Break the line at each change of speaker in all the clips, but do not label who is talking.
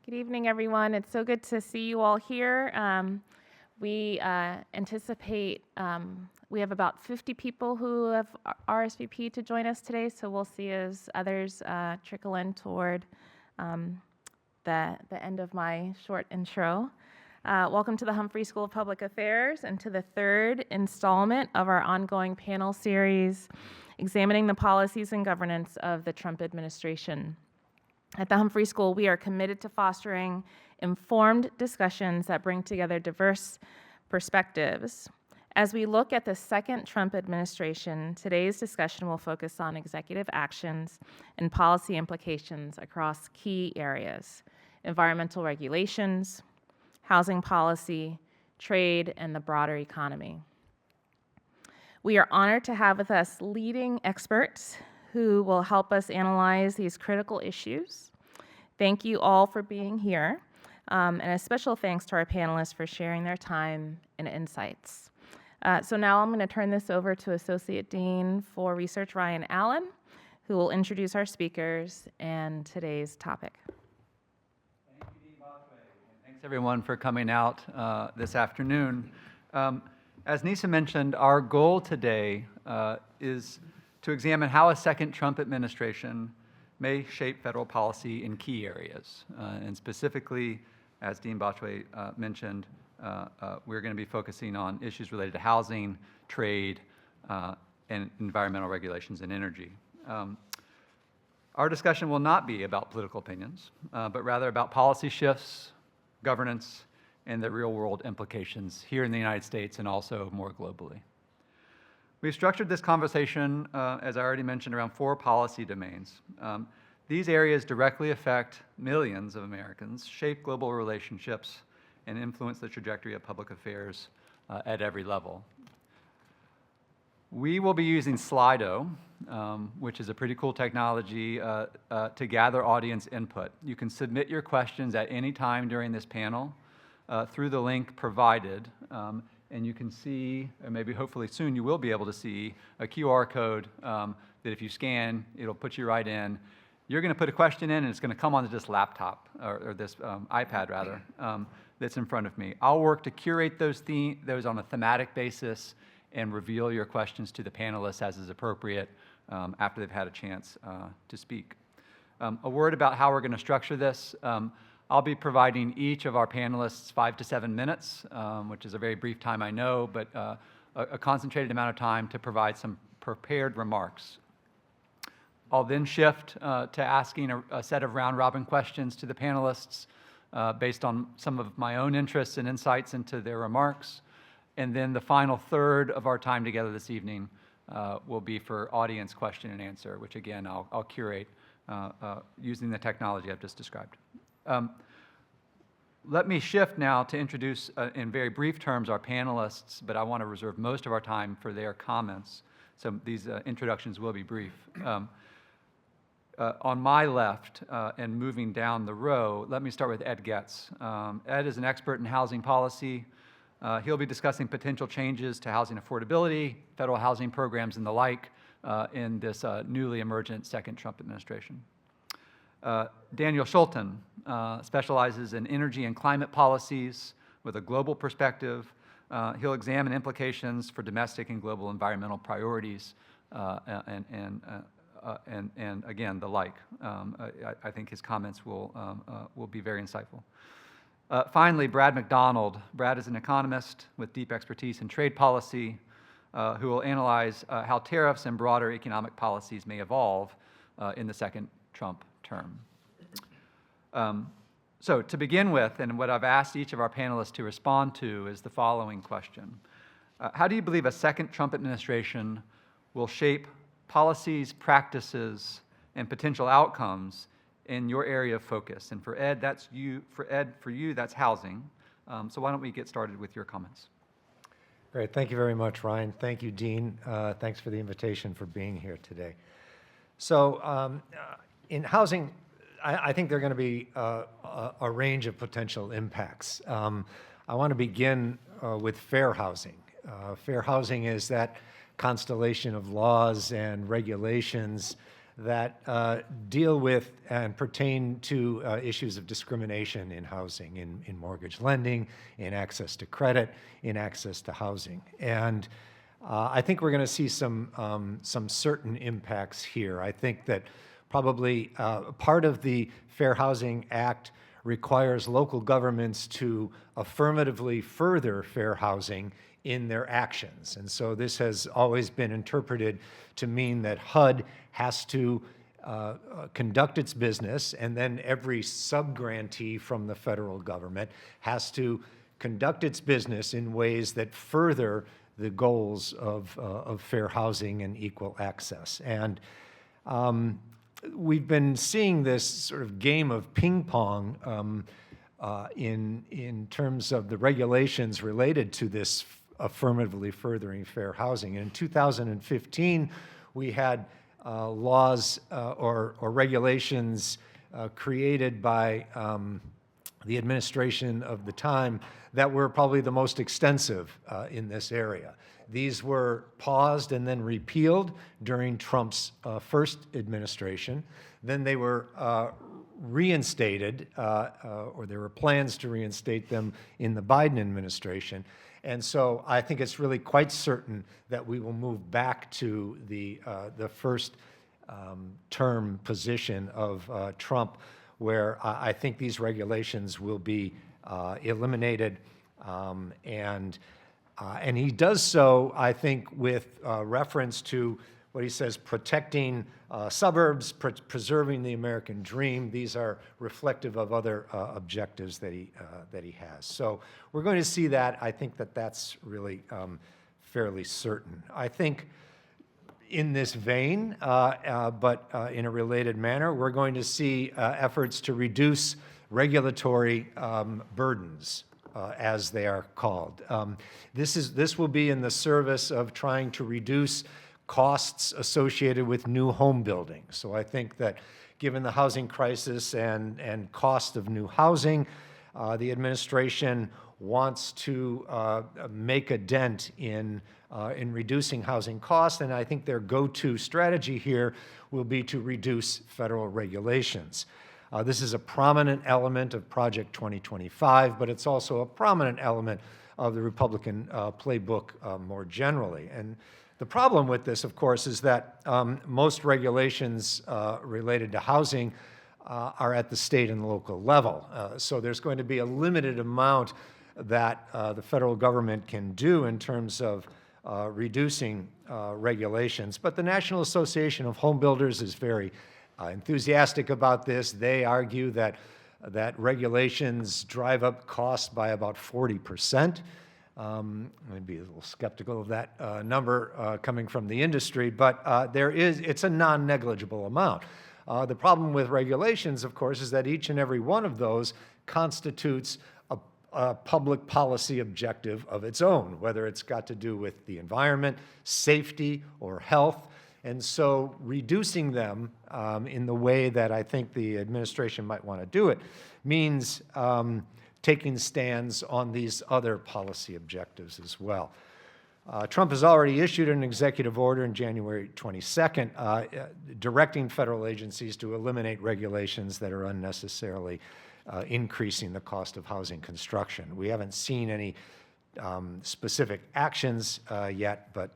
Good evening, everyone. It's so good to see you all here. We anticipate we have about 50 people who have RSVP to join us today, so we'll see as others trickle in toward the end of my short intro. Welcome to the Humphrey School of Public Affairs and to the third installment of our ongoing panel series, examining the policies and governance of the Trump administration. At the Humphrey School, we are committed to fostering informed discussions that bring together diverse perspectives. As we look at the second Trump administration, today's discussion will focus on executive actions and policy implications across key areas: environmental regulations, housing policy, trade, and the broader economy. We are honored to have with us leading experts who will help us analyze these critical issues. Thank you all for being here, and a special thanks to our panelists for sharing their time and insights. So now I'm going to turn this over to Associate Dean for Research, Ryan Allen, who will introduce our speakers and today's topic.
Thank you, Dean Botway, and thanks everyone for coming out this afternoon. As Nisa mentioned, our goal today is to examine how a second Trump administration may shape federal policy in key areas. And specifically, as Dean Botway mentioned, we're going to be focusing on issues related to housing, trade, and environmental regulations and energy. Our discussion will not be about political opinions, but rather about policy shifts, governance, and the real-world implications here in the United States and also more globally. We've structured this conversation, as I already mentioned, around 4 policy domains. These areas directly affect millions of Americans, shape global relationships, and influence the trajectory of public affairs at every level. We will be using Slido, which is a pretty cool technology to gather audience input. You can submit your questions at any time during this panel through the link provided. And you can see, or maybe hopefully soon you will be able to see, a QR code that if you scan, it'll put you right in. You're going to put a question in, and it's going to come onto this laptop, or this iPad rather, that's in front of me. I'll work to curate those on a thematic basis and reveal your questions to the panelists as is appropriate after they've had a chance to speak. A word about how we're going to structure this. I'll be providing each of our panelists 5 to 7 minutes, which is a very brief time, I know, but a concentrated amount of time to provide some prepared remarks. I'll then shift to asking a set of round-robin questions to the panelists based on some of my own interests and insights into their remarks. And then the final third of our time together this evening will be for audience question and answer, which again, I'll curate using the technology I've just described. Let me shift now to introduce, in very brief terms, our panelists, but I want to reserve most of our time for their comments. So these introductions will be brief. On my left, and moving down the row, let me start with Ed Getz. Ed is an expert in housing policy. He'll be discussing potential changes to housing affordability, federal housing programs, and the like in this newly emergent second Trump administration. Daniel Schulten specializes in energy and climate policies with a global perspective. He'll examine implications for domestic and global environmental priorities and again, the like. I think his comments will be very insightful. Finally, Brad McDonald. Brad is an economist with deep expertise in trade policy who will analyze how tariffs and broader economic policies may evolve in the second Trump term. So to begin with, and what I've asked each of our panelists to respond to is the following question. How do you believe a second Trump administration will shape policies, practices, and potential outcomes in your area of focus? And for Ed, that's you. For you, that's housing. So why don't we get started with your comments?
Great. Thank you very much, Ryan. Thank you, Dean. Thanks for the invitation for being here today. So in housing, I think there are going to be a range of potential impacts. I want to begin with fair housing. Fair housing is that constellation of laws and regulations that deal with and pertain to issues of discrimination in housing, in mortgage lending, in access to credit, in access to housing. And I think we're going to see some certain impacts here. I think that probably part of the Fair Housing Act requires local governments to affirmatively further fair housing in their actions. And so this has always been interpreted to mean that HUD has to conduct its business, and then every subgrantee from the federal government has to conduct its business in ways that further the goals of fair housing and equal access. And we've been seeing this sort of game of ping pong in terms of the regulations related to this affirmatively furthering fair housing. In 2015, we had laws or regulations created by the administration of the time that were probably the most extensive in this area. These were paused and then repealed during Trump's first administration. Then they were reinstated, or there were plans to reinstate them in the Biden administration. And so I think it's really quite certain that we will move back to the first term position of Trump, where I think these regulations will be eliminated, and he does so, I think, with reference to what he says, protecting suburbs, preserving the American dream. These are reflective of other objectives that he has. So we're going to see that. I think that that's really fairly certain. I think in this vein, but in a related manner, we're going to see efforts to reduce regulatory burdens, as they are called. This will be in the service of trying to reduce costs associated with new home building. So I think that given the housing crisis and cost of new housing, the administration wants to make a dent in reducing housing costs, and I think their go-to strategy here will be to reduce federal regulations. This is a prominent element of Project 2025, but it's also a prominent element of the Republican playbook more generally. And the problem with this, of course, is that most regulations related to housing are at the state and local level. So there's going to be a limited amount that the federal government can do in terms of reducing regulations. But the National Association of Home Builders is very enthusiastic about this. They argue that regulations drive up costs by about 40%. I'd be a little skeptical of that number coming from the industry, but it's a non-negligible amount. The problem with regulations, of course, is that each and every one of those constitutes a public policy objective of its own, whether it's got to do with the environment, safety, or health. And so reducing them in the way that I think the administration might want to do it means taking stands on these other policy objectives as well. Trump has already issued an executive order on January 22nd directing federal agencies to eliminate regulations that are unnecessarily increasing the cost of housing construction. We haven't seen any specific actions yet, but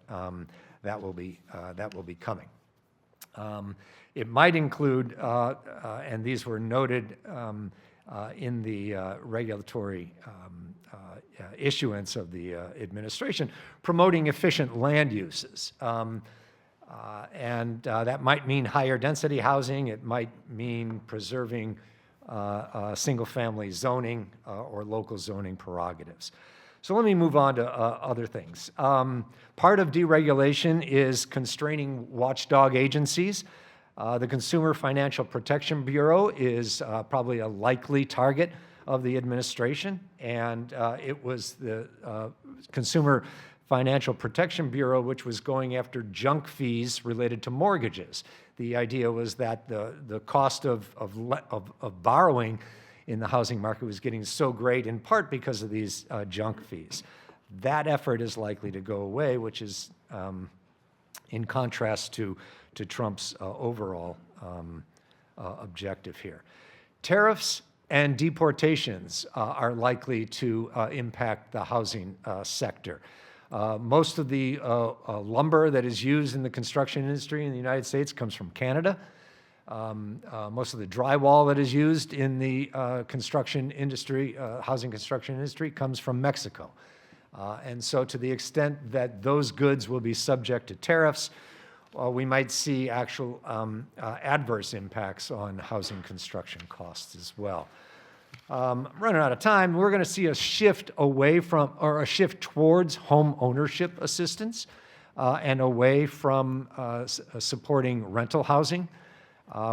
that will be coming. It might include, and these were noted in the regulatory issuance of the administration, promoting efficient land uses. And that might mean higher density housing. It might mean preserving single-family zoning or local zoning prerogatives. So let me move on to other things. Part of deregulation is constraining watchdog agencies. The Consumer Financial Protection Bureau is probably a likely target of the administration, and it was the Consumer Financial Protection Bureau which was going after junk fees related to mortgages. The idea was that the cost of borrowing in the housing market was getting so great, in part because of these junk fees. That effort is likely to go away, which is in contrast to to Trump's overall objective here. Tariffs and deportations are likely to impact the housing sector. Most of the lumber that is used in the construction industry in the United States comes from Canada. Most of the drywall that is used in the construction industry, housing construction industry, comes from Mexico. And so to the extent that those goods will be subject to tariffs, we might see actual adverse impacts on housing construction costs as well. Running out of time, we're going to see a shift away from, or a shift towards home ownership assistance and away from supporting rental housing.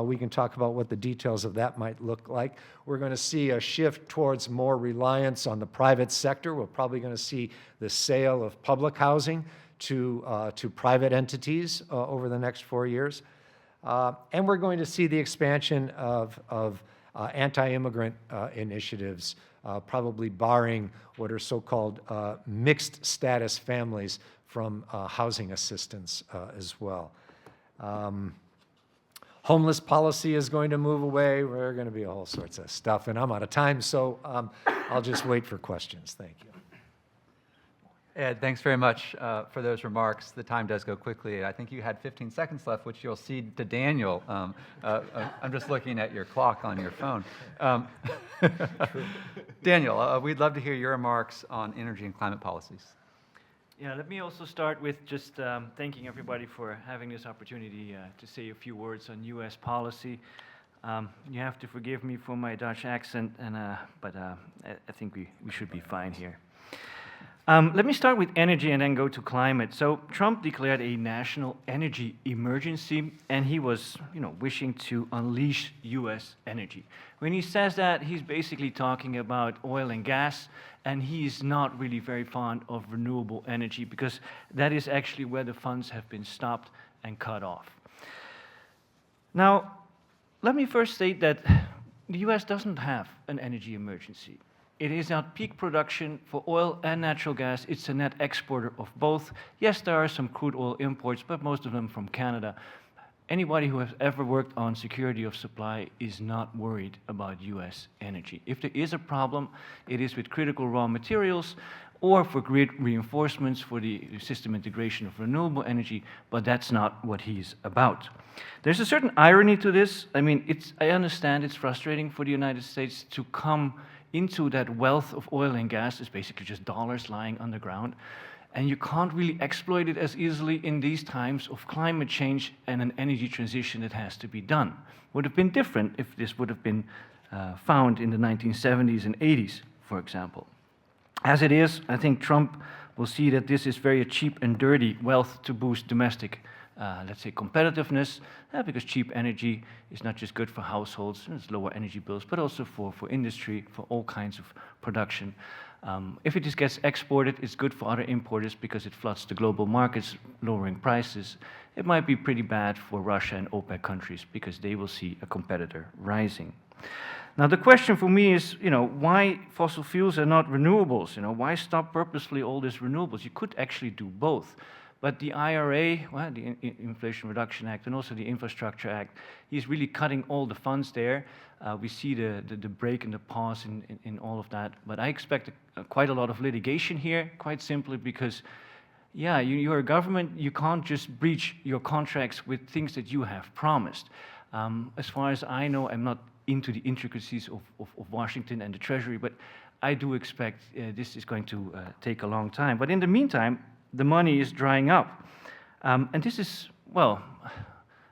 We can talk about what the details of that might look like. We're going to see a shift towards more reliance on the private sector. We're probably going to see the sale of public housing to private entities over the next 4 years. And we're going to see the expansion of anti-immigrant initiatives, probably barring what are so-called mixed status families from housing assistance as well. Homeless policy is going to move away. We're going to be all sorts of stuff, and I'm out of time, so I'll just wait for questions. Thank you.
Ed, thanks very much for those remarks. The time does go quickly. I think you had 15 seconds left, which you'll cede to Daniel. I'm just looking at your clock on your phone. Daniel, we'd love to hear your remarks on energy and climate policies.
Yeah, let me also start with just thanking everybody for having this opportunity to say a few words on U.S. policy. You have to forgive me for my Dutch accent, but I think we should be fine here. Let me start with energy and then go to climate. So Trump declared a national energy emergency, and he was, wishing to unleash U.S. energy. When he says that, he's basically talking about oil and gas, and he's not really very fond of renewable energy because that is actually where the funds have been stopped and cut off. Now, let me first state that the U.S. doesn't have an energy emergency. It is at peak production for oil and natural gas. It's a net exporter of both. Yes, there are some crude oil imports, but most of them from Canada. Anybody who has ever worked on security of supply is not worried about U.S. energy. If there is a problem, it is with critical raw materials or for grid reinforcements for the system integration of renewable energy, but that's not what he's about. There's a certain irony to this. I mean, I understand it's frustrating for the United States to come into that wealth of oil and gas. Is basically just dollars lying underground. And you can't really exploit it as easily in these times of climate change and an energy transition that has to be done. Would have been different if this would have been found in the 1970s and 80s, for example. As it is, I think Trump will see that this is very cheap and dirty wealth to boost domestic, let's say, competitiveness, because cheap energy is not just good for households, it's lower energy bills, but also for industry, for all kinds of production. If it just gets exported, it's good for other importers because it floods the global markets, lowering prices. It might be pretty bad for Russia and OPEC countries because they will see a competitor rising. Now, the question for me is, why fossil fuels are not renewables? Why stop purposefully all these renewables? You could actually do both. But the IRA, well, the Inflation Reduction Act, and also the Infrastructure Act, he's really cutting all the funds there. We see the break and the pause in all of that. But I expect quite a lot of litigation here, quite simply because, yeah, you're a government, you can't just breach your contracts with things that you have promised. As far as I know, I'm not into the intricacies of Washington and the Treasury, but I do expect this is going to take a long time. But in the meantime, the money is drying up. And this is, well,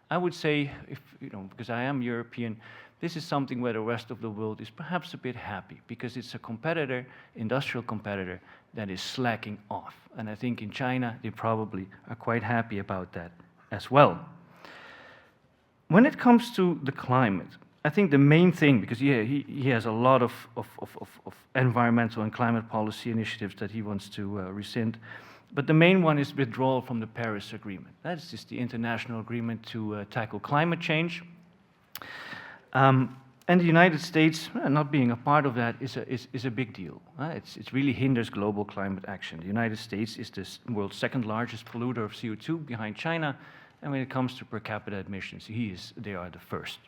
I would say, because I am European, this is something where the rest of the world is perhaps a bit happy because it's a competitor, industrial competitor, that is slacking off. And I think in China, they probably are quite happy about that as well. When it comes to the climate, I think the main thing, because he has a lot of environmental and climate policy initiatives that he wants to rescind, but the main one is withdrawal from the Paris Agreement. That's just the international agreement to tackle climate change. And the United States, not being a part of that is a big deal. It really hinders global climate action. The United States is the world's second largest polluter of CO2 behind China, And when it comes to per capita emissions, they are the first.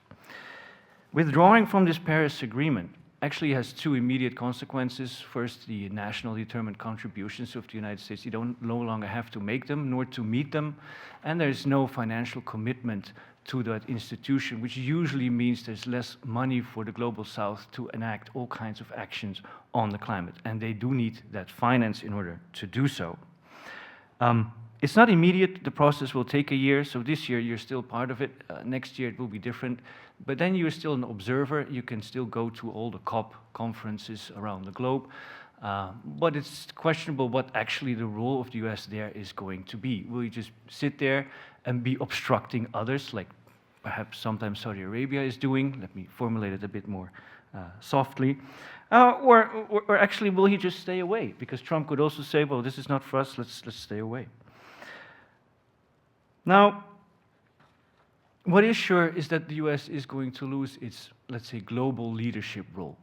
Withdrawing from this Paris Agreement actually has two immediate consequences. First, the national determined contributions of the United States. You don't no longer have to make them nor to meet them, and there's no financial commitment to that institution, which usually means there's less money for the Global South to enact all kinds of actions on the climate, and they do need that finance in order to do so. It's not immediate. The process will take a year, so this year you're still part of it. Next year it will be different, but then you're still an observer. You can still go to all the COP conferences around the globe, but it's questionable what actually the role of the US there is going to be. Will you just sit there and be obstructing others, like perhaps sometimes Saudi Arabia is doing? Let me formulate it a bit more softly. Or actually, will he just stay away? Because Trump could also say, well, this is not for us, let's stay away. Now, what is sure is that the US is going to lose its, let's say, global leadership role.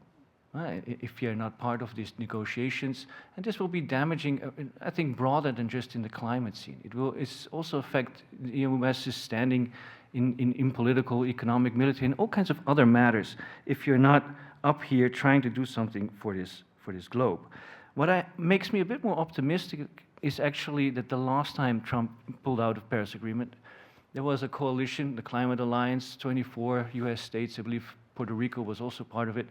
If you're not part of these negotiations, and this will be damaging, I think, broader than just in the climate scene. It's also affect the US's standing in political, economic, military, and all kinds of other matters if you're not up here trying to do something for this globe. What makes me a bit more optimistic is actually that the last time Trump pulled out of Paris Agreement, there was a coalition, the Climate Alliance, 24 US states, I believe Puerto Rico was also part of it.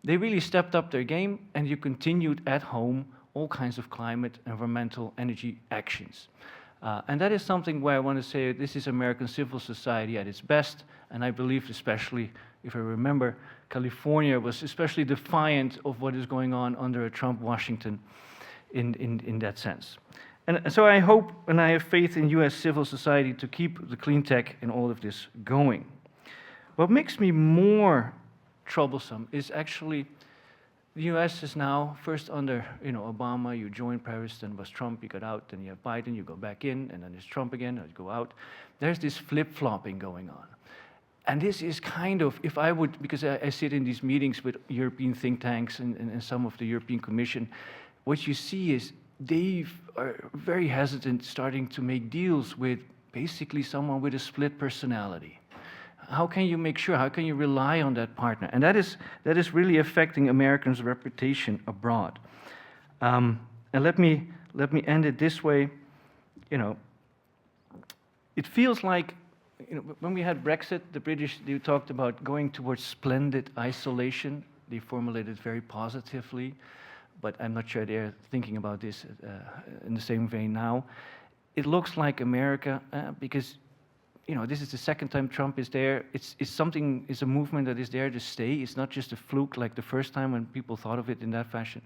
They really stepped up their game, and you continued at home all kinds of climate, environmental, energy actions. And that is something where I want to say this is American civil society at its best, and I believe, especially if I remember, California was especially defiant of what is going on under a Trump Washington in that sense. And so I hope and I have faith in US civil society to keep the clean tech and all of this going. What makes me more troublesome is actually the US is now first under Obama, you joined Paris, then was Trump, you got out, then you have Biden, you go back in, and then there's Trump again, you go out. There's this flip-flopping going on. And this is kind of, if I would, because I sit in these meetings with European think tanks and some of the European Commission, what you see is they are very hesitant starting to make deals with basically someone with a split personality. How can you make sure? How can you rely on that partner? And that is really affecting Americans' reputation abroad. And let me end it this way. It feels like when we had Brexit, the British, they talked about going towards splendid isolation. They formulated very positively, but I'm not sure they're thinking about this in the same vein now. It looks like America, because this is the second time Trump is there. It's a movement that is there to stay. It's not just a fluke like the first time when people thought of it in that fashion.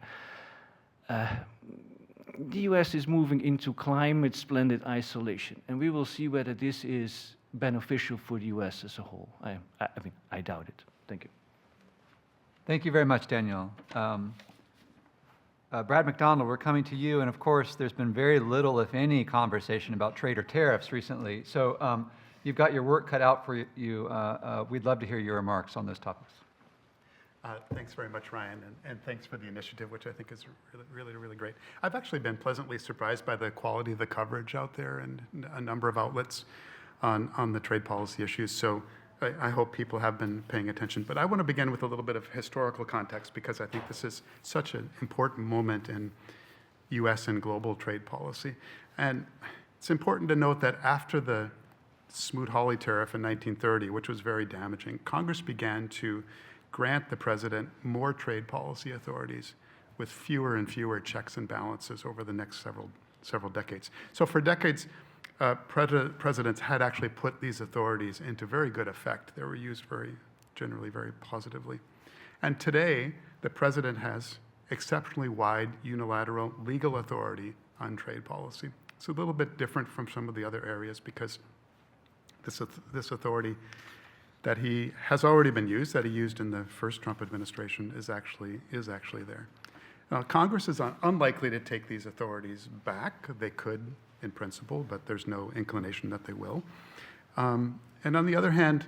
The US is moving into climate splendid isolation, and we will see whether this is beneficial for the US as a whole. I doubt it. Thank you.
Thank you very much, Daniel. Brad McDonald, we're coming to you, and of course, there's been very little, if any, conversation about trade or tariffs recently. So you've got your work cut out for you. We'd love to hear your remarks on those topics.
Thanks very much, Ryan, and thanks for the initiative, which I think is really, really great. I've actually been pleasantly surprised by the quality of the coverage out there and a number of outlets on the trade policy issues. So I hope people have been paying attention. But I want to begin with a little bit of historical context because I think this is such an important moment in US and global trade policy. And it's important to note that after the Smoot-Hawley tariff in 1930, which was very damaging, Congress began to grant the president more trade policy authorities with fewer and fewer checks and balances over the next several decades. So for decades, presidents had actually put these authorities into very good effect. They were used generally very positively. And today, the president has exceptionally wide unilateral legal authority on trade policy. It's a little bit different from some of the other areas because this authority that he has already been used, that he used in the first Trump administration, is actually there. Now, Congress is unlikely to take these authorities back. They could, in principle, but there's no inclination that they will. And on the other hand,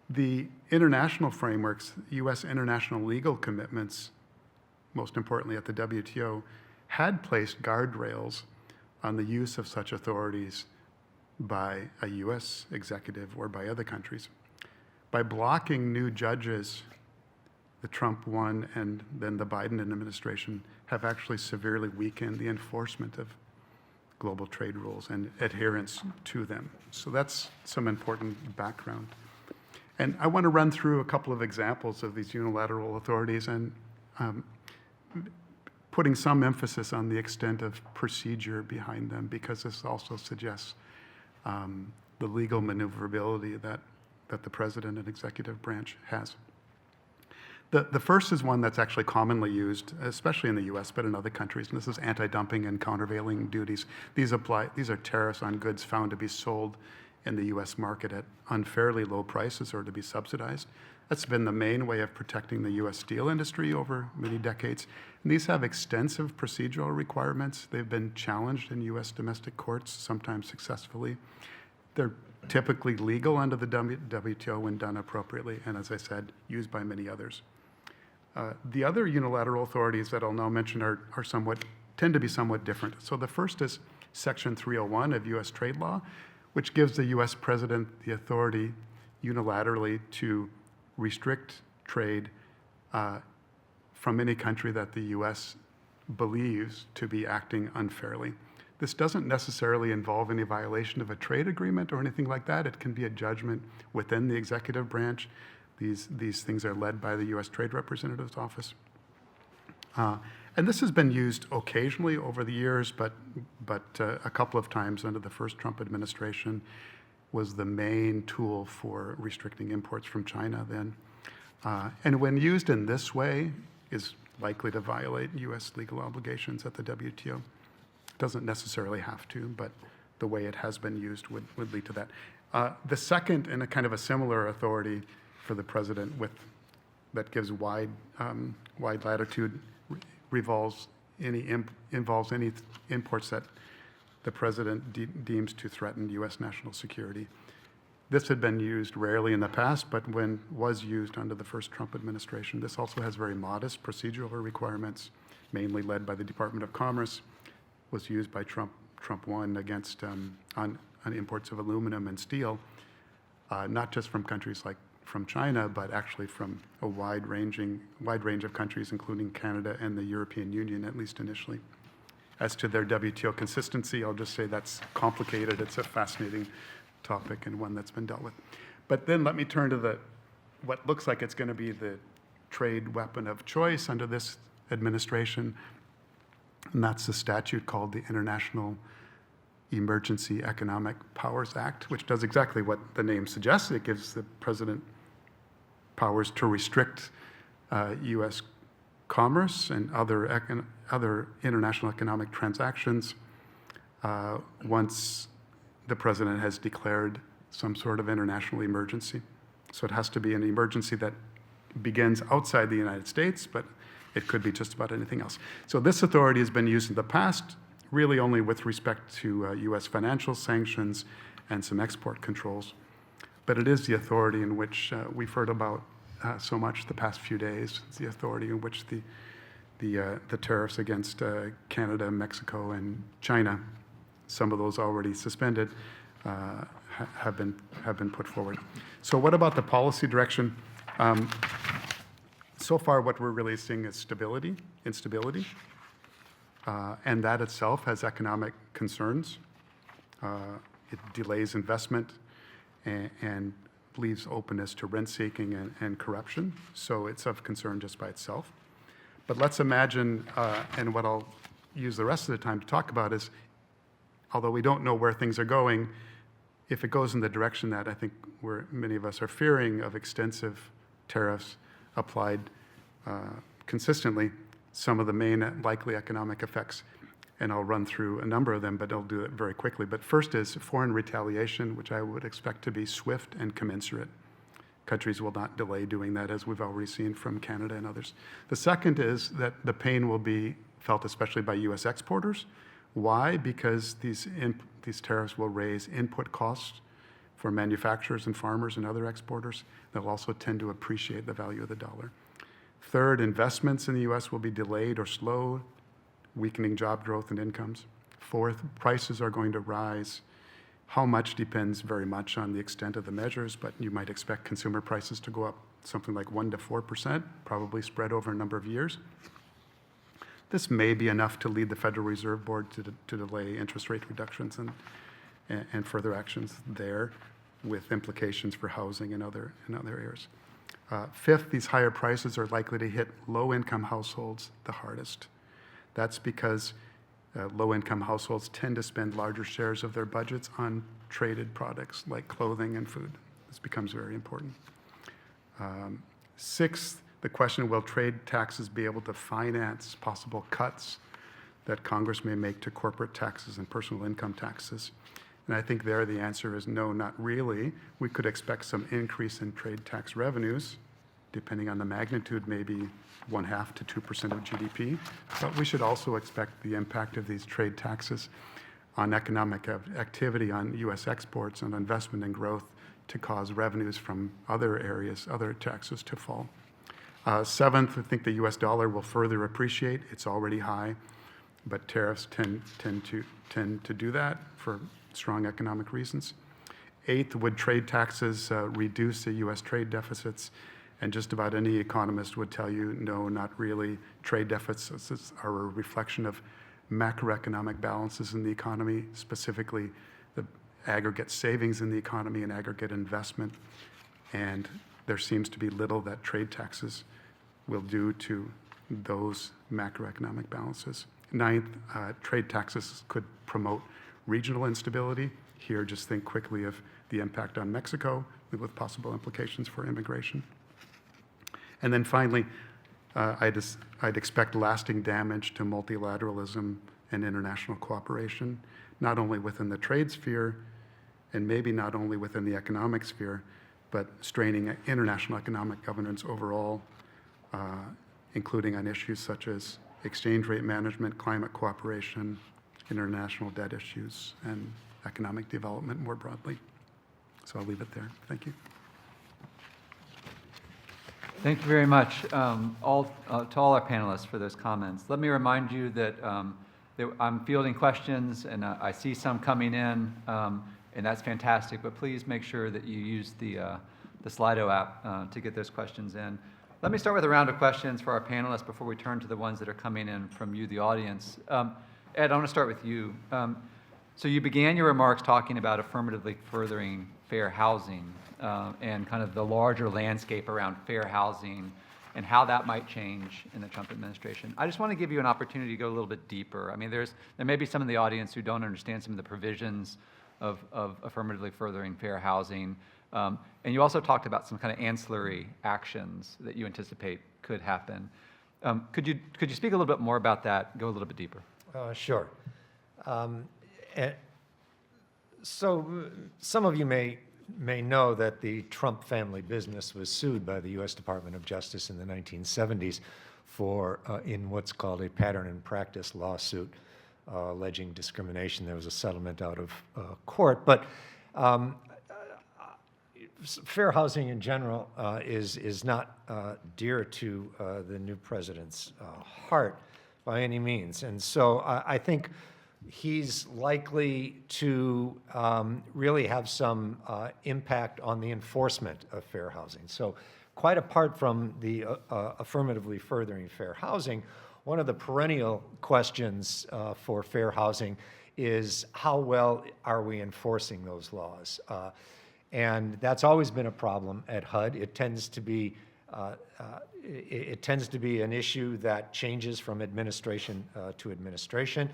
the international frameworks, U.S. international legal commitments, most importantly at the WTO, had placed guardrails on the use of such authorities by a US executive or by other countries. By blocking new judges, the Trump one and then the Biden administration have actually severely weakened the enforcement of global trade rules and adherence to them. So that's some important background. And I want to run through a couple of examples of these unilateral authorities and putting some emphasis on the extent of procedure behind them, because this also suggests the legal maneuverability that the president and executive branch has. The first is one that's actually commonly used, especially in the US, but in other countries, and this is anti-dumping and countervailing duties. These are tariffs on goods found to be sold in the US market at unfairly low prices or to be subsidized. That's been the main way of protecting the US steel industry over many decades. And these have extensive procedural requirements. They've been challenged in US domestic courts, sometimes successfully. They're typically legal under the WTO when done appropriately, and as I said, used by many others. The other unilateral authorities that I'll now mention tend to be somewhat different. So the first is Section 301 of US trade law, which gives the US president the authority unilaterally to restrict trade from any country that the US believes to be acting unfairly. This doesn't necessarily involve any violation of a trade agreement or anything like that. It can be a judgment within the executive branch. These things are led by the US Trade Representative's office. And this has been used occasionally over the years, but a couple of times under the first Trump administration was the main tool for restricting imports from China then. And when used in this way, is likely to violate US legal obligations at the WTO. Doesn't necessarily have to, but the way it has been used would lead to that. The second, and a kind of a similar authority for the president that gives wide latitude, involves any imports that the president deems to threaten US national security. This had been used rarely in the past, but when was used under the first Trump administration. This also has very modest procedural requirements, mainly led by the Department of Commerce. Was used by Trump 1 against on imports of aluminum and steel, not just from countries like from China, but actually from a wide range of countries, including Canada and the European Union, at least initially. As to their WTO consistency, I'll just say that's complicated. It's a fascinating topic and one that's been dealt with. But then let me turn to what looks like it's going to be the trade weapon of choice under this administration. And that's the statute called the International Emergency Economic Powers Act, which does exactly what the name suggests. It gives the president powers to restrict US commerce and other international economic transactions once the president has declared some sort of international emergency. So it has to be an emergency that begins outside the United States, but it could be just about anything else. So this authority has been used in the past, really only with respect to US financial sanctions and some export controls. But it is the authority in which we've heard about so much the past few days. It's the authority in which the tariffs against Canada, Mexico, and China, some of those already suspended, have been put forward. So what about the policy direction? So far, what we're really seeing is instability, and that itself has economic concerns. It delays investment and leaves openness to rent-seeking and corruption, so it's of concern just by itself. But let's imagine, and what I'll use the rest of the time to talk about is, although we don't know where things are going, if it goes in the direction that I think many of us are fearing of extensive tariffs applied consistently, some of the main likely economic effects, and I'll run through a number of them, but I'll do it very quickly. But first is foreign retaliation, which I would expect to be swift and commensurate. Countries will not delay doing that, as we've already seen from Canada and others. The second is that the pain will be felt especially by US exporters. Why? Because these tariffs will raise input costs for manufacturers and farmers and other exporters. They'll also tend to appreciate the value of the dollar. Third, investments in the US will be delayed or slowed, weakening job growth and incomes. Fourth, prices are going to rise How much depends very much on the extent of the measures, but you might expect consumer prices to go up something like 1 to 4%, probably spread over a number of years. This may be enough to lead the Federal Reserve Board to delay interest rate reductions and further actions there, with implications for housing and other areas. Fifth, these higher prices are likely to hit low-income households the hardest. That's because low-income households tend to spend larger shares of their budgets on traded products like clothing and food. This becomes very important. Sixth, the question, will trade taxes be able to finance possible cuts that Congress may make to corporate taxes and personal income taxes? And I think there the answer is no, not really. We could expect some increase in trade tax revenues, depending on the magnitude, maybe 0.5% to 2% of GDP. But we should also expect the impact of these trade taxes on economic activity, on U.S. exports, on investment and growth, to cause revenues from other areas, other taxes to fall. Seventh, I think the U.S. dollar will further appreciate. It's already high, but tariffs tend to do that for strong economic reasons. Eighth, would trade taxes reduce the U.S. trade deficits? And just about any economist would tell you, no, not really. Trade deficits are a reflection of macroeconomic balances in the economy, specifically the aggregate savings in the economy and aggregate investment. And there seems to be little that trade taxes will do to those macroeconomic balances. Ninth, trade taxes could promote regional instability. Here, just think quickly of the impact on Mexico with possible implications for immigration. And then finally, I'd expect lasting damage to multilateralism and international cooperation, not only within the trade sphere, and maybe not only within the economic sphere, but straining international economic governance overall, including on issues such as exchange rate management, climate cooperation, international debt issues, and economic development more broadly. So I'll leave it there. Thank you.
Thank you very much to all our panelists for those comments. Let me remind you that I'm fielding questions, and I see some coming in, and that's fantastic, but please make sure that you use the Slido app to get those questions in. Let me start with a round of questions for our panelists before we turn to the ones that are coming in from you, the audience. Ed, I want to start with you. So you began your remarks talking about affirmatively furthering fair housing and kind of the larger landscape around fair housing and how that might change in the Trump administration. I just want to give you an opportunity to go a little bit deeper. I mean, there may be some in the audience who don't understand some of the provisions of affirmatively furthering fair housing. And you also talked about some kind of ancillary actions that you anticipate could happen. Could you speak a little bit more about that, go a little bit deeper?
Sure. So some of you may know that the Trump family business was sued by the U.S. Department of Justice in the 1970s for in what's called a pattern and practice lawsuit alleging discrimination. There was a settlement out of court, but fair housing in general is not dear to the new president's heart by any means. And so I think he's likely to really have some impact on the enforcement of fair housing. So quite apart from the affirmatively furthering fair housing, one of the perennial questions for fair housing is how well are we enforcing those laws? And that's always been a problem at HUD. It tends to be an issue that changes from administration to administration.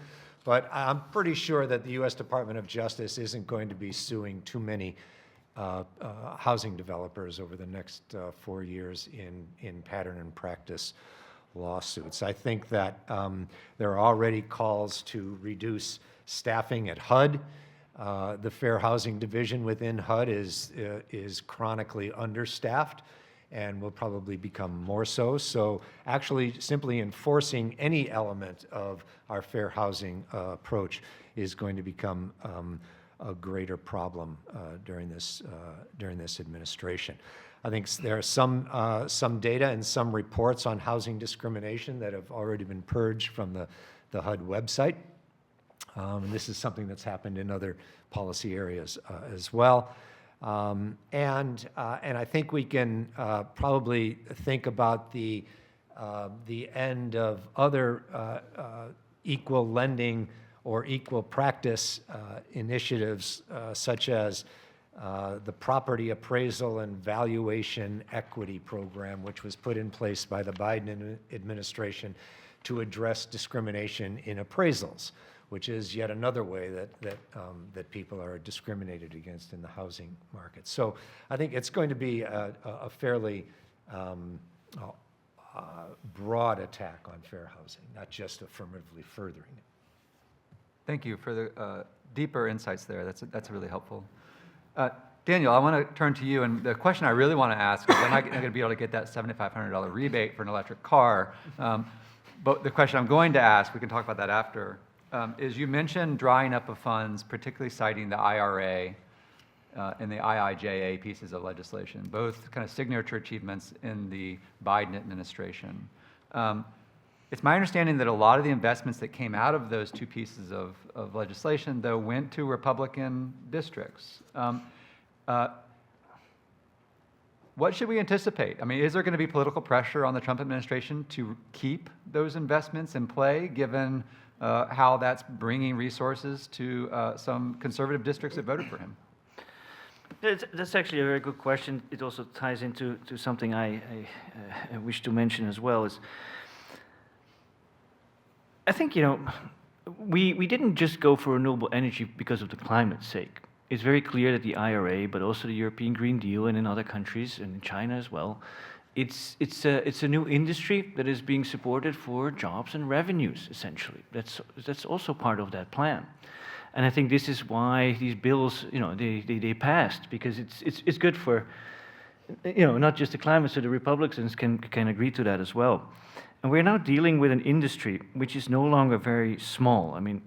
But I'm pretty sure that the U.S. Department of Justice isn't going to be suing too many housing developers over the next 4 years in pattern and practice lawsuits. I think that there are already calls to reduce staffing at HUD. The Fair Housing Division within HUD is chronically understaffed and will probably become more so. So actually simply enforcing any element of our fair housing approach is going to become a greater problem during this administration. I think there are some data and some reports on housing discrimination that have already been purged from the HUD website. And this is something that's happened in other policy areas as well. And I think we can probably think about the end of other equal lending or equal practice initiatives, such as the Property Appraisal and Valuation Equity Program, which was put in place by the Biden administration to address discrimination in appraisals, which is yet another way that people are discriminated against in the housing market. So I think it's going to be a fairly broad attack on fair housing, not just affirmatively furthering it.
Thank you for the deeper insights there. That's really helpful. Daniel, I want to turn to you, and the question I really want to ask is, I'm not going to be able to get that $7,500 rebate for an electric car, but the question I'm going to ask, we can talk about that after, is you mentioned drying up of funds, particularly citing the IRA and the IIJA pieces of legislation, both kind of signature achievements in the Biden administration. It's my understanding that a lot of the investments that came out of those two pieces of legislation, though, went to Republican districts. What should we anticipate? I mean, is there going to be political pressure on the Trump administration to keep those investments in play, given how that's bringing resources to some conservative districts that voted for him?
That's actually a very good question. It also ties into something I wish to mention as well. Is I think, we didn't just go for renewable energy because of the climate's sake. It's very clear that the IRA, but also the European Green Deal and in other countries, and in China as well, it's a new industry that is being supported for jobs and revenues, essentially. That's also part of that plan. And I think this is why these bills, they passed, because it's good for, not just the climate, so the Republicans can agree to that as well. And we're now dealing with an industry which is no longer very small. I mean,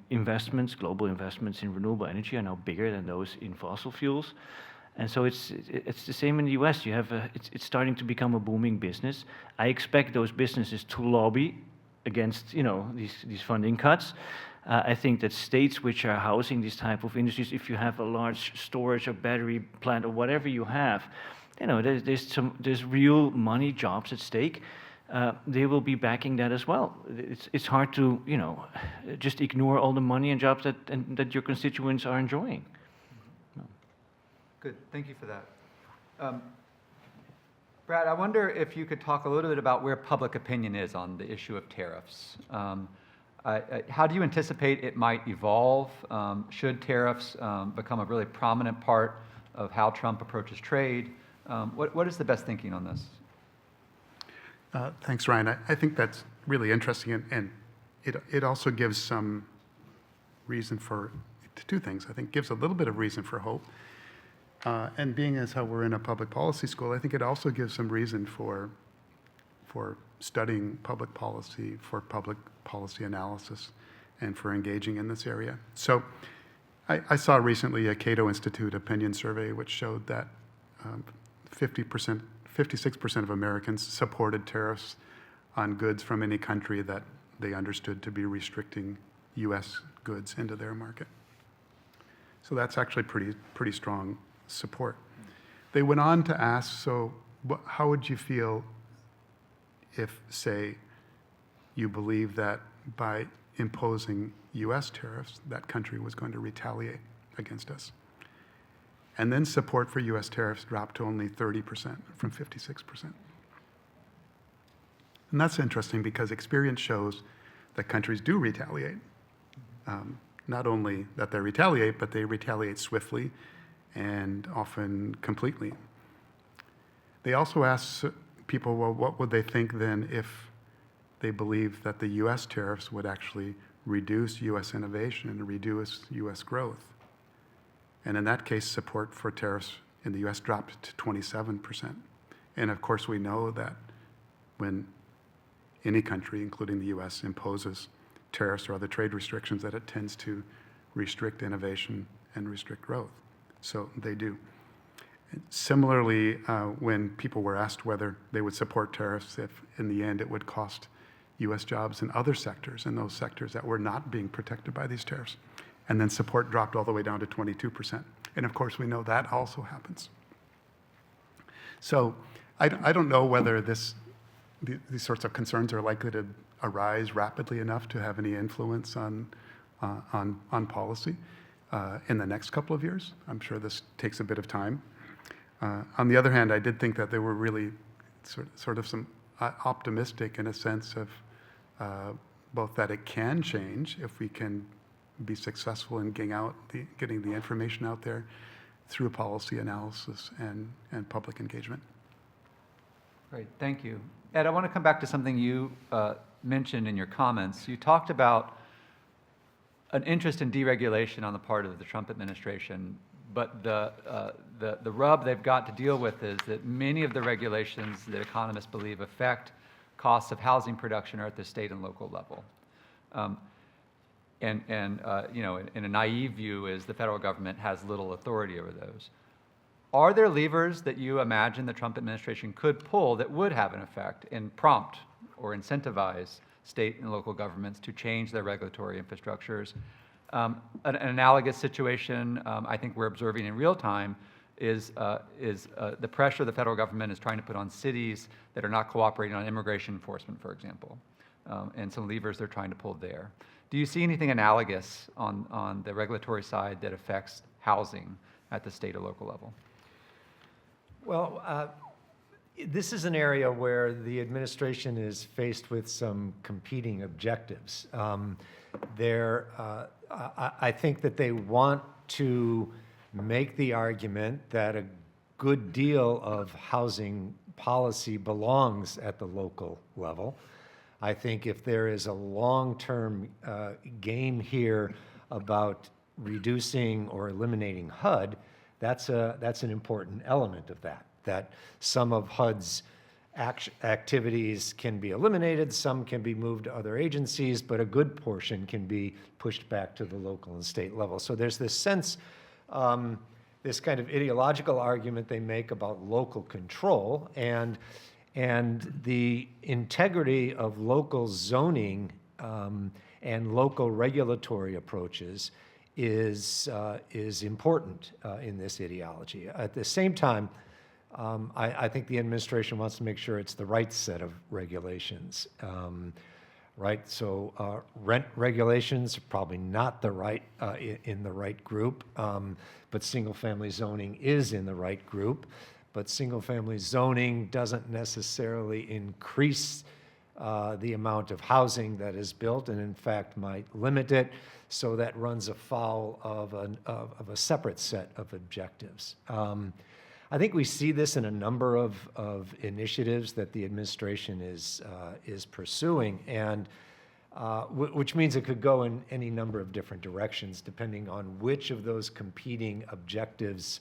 global investments in renewable energy are now bigger than those in fossil fuels. And so it's the same in the US. It's starting to become a booming business. I expect those businesses to lobby against, these funding cuts. I think that states which are housing these type of industries, if you have a large storage or battery plant or whatever you have, there's real money, jobs at stake. They will be backing that as well. It's hard to, just ignore all the money and jobs that your constituents are enjoying.
Good, thank you for that. Brad, I wonder if you could talk a little bit about where public opinion is on the issue of tariffs. How do you anticipate it might evolve? Should tariffs become a really prominent part of how Trump approaches trade? What is the best thinking on this?
Thanks, Ryan. I think that's really interesting, and it also gives some reason for two things. I think gives a little bit of reason for hope, and being as how we're in a public policy school, I think it also gives some reason for studying public policy, for public policy analysis, and for engaging in this area. So I saw recently a Cato Institute opinion survey which showed that 56% of Americans supported tariffs on goods from any country that they understood to be restricting U.S. goods into their market. So that's actually pretty strong support. They went on to ask, so how would you feel if, say, you believe that by imposing U.S. tariffs, that country was going to retaliate against us? And then support for U.S. tariffs dropped to only 30% from 56%. And that's interesting because experience shows that countries do retaliate. Not only that they retaliate, but they retaliate swiftly and often completely. They also ask people, well, what would they think then if they believed that the U.S. tariffs would actually reduce U.S. innovation and reduce U.S. growth? And in that case, support for tariffs in the U.S. dropped to 27%. And of course, we know that when any country, including the U.S., imposes tariffs or other trade restrictions, that it tends to restrict innovation and restrict growth. So they do. Similarly, when people were asked whether they would support tariffs if in the end it would cost U.S. jobs in other sectors, in those sectors that were not being protected by these tariffs, and then support dropped all the way down to 22%. And of course, we know that also happens. So I don't know whether these sorts of concerns are likely to arise rapidly enough to have any influence on policy in the next couple of years. I'm sure this takes a bit of time. On the other hand, I did think that there were really sort of some optimistic in a sense of both that it can change if we can be successful in getting the information out there through policy analysis and public engagement.
Great, thank you. Ed, I want to come back to something you mentioned in your comments. You talked about an interest in deregulation on the part of the Trump administration, but the rub they've got to deal with is that many of the regulations that economists believe affect costs of housing production are at the state and local level. In a naive view is the federal government has little authority over those. Are there levers that you imagine the Trump administration could pull that would have an effect and prompt or incentivize state and local governments to change their regulatory infrastructures? An analogous situation I think we're observing in real time is the pressure the federal government is trying to put on cities that are not cooperating on immigration enforcement, for example, and some levers they're trying to pull there. Do you see anything analogous on the regulatory side that affects housing at the state or local level?
Well, this is an area where the administration is faced with some competing objectives. I think that they want to make the argument that a good deal of housing policy belongs at the local level. I think if there is a long-term game here about reducing or eliminating HUD, that's an important element of that some of HUD's activities can be eliminated, some can be moved to other agencies, but a good portion can be pushed back to the local and state level. So there's this sense, this kind of ideological argument they make about local control and the integrity of local zoning and local regulatory approaches is important in this ideology. At the same time, I think the administration wants to make sure it's the right set of regulations, right? So rent regulations are probably not the right in the right group, but single-family zoning is in the right group. But single-family zoning doesn't necessarily increase the amount of housing that is built, and in fact might limit it. So that runs afoul of a separate set of objectives. I think we see this in a number of initiatives that the administration is pursuing, and which means it could go in any number of different directions depending on which of those competing objectives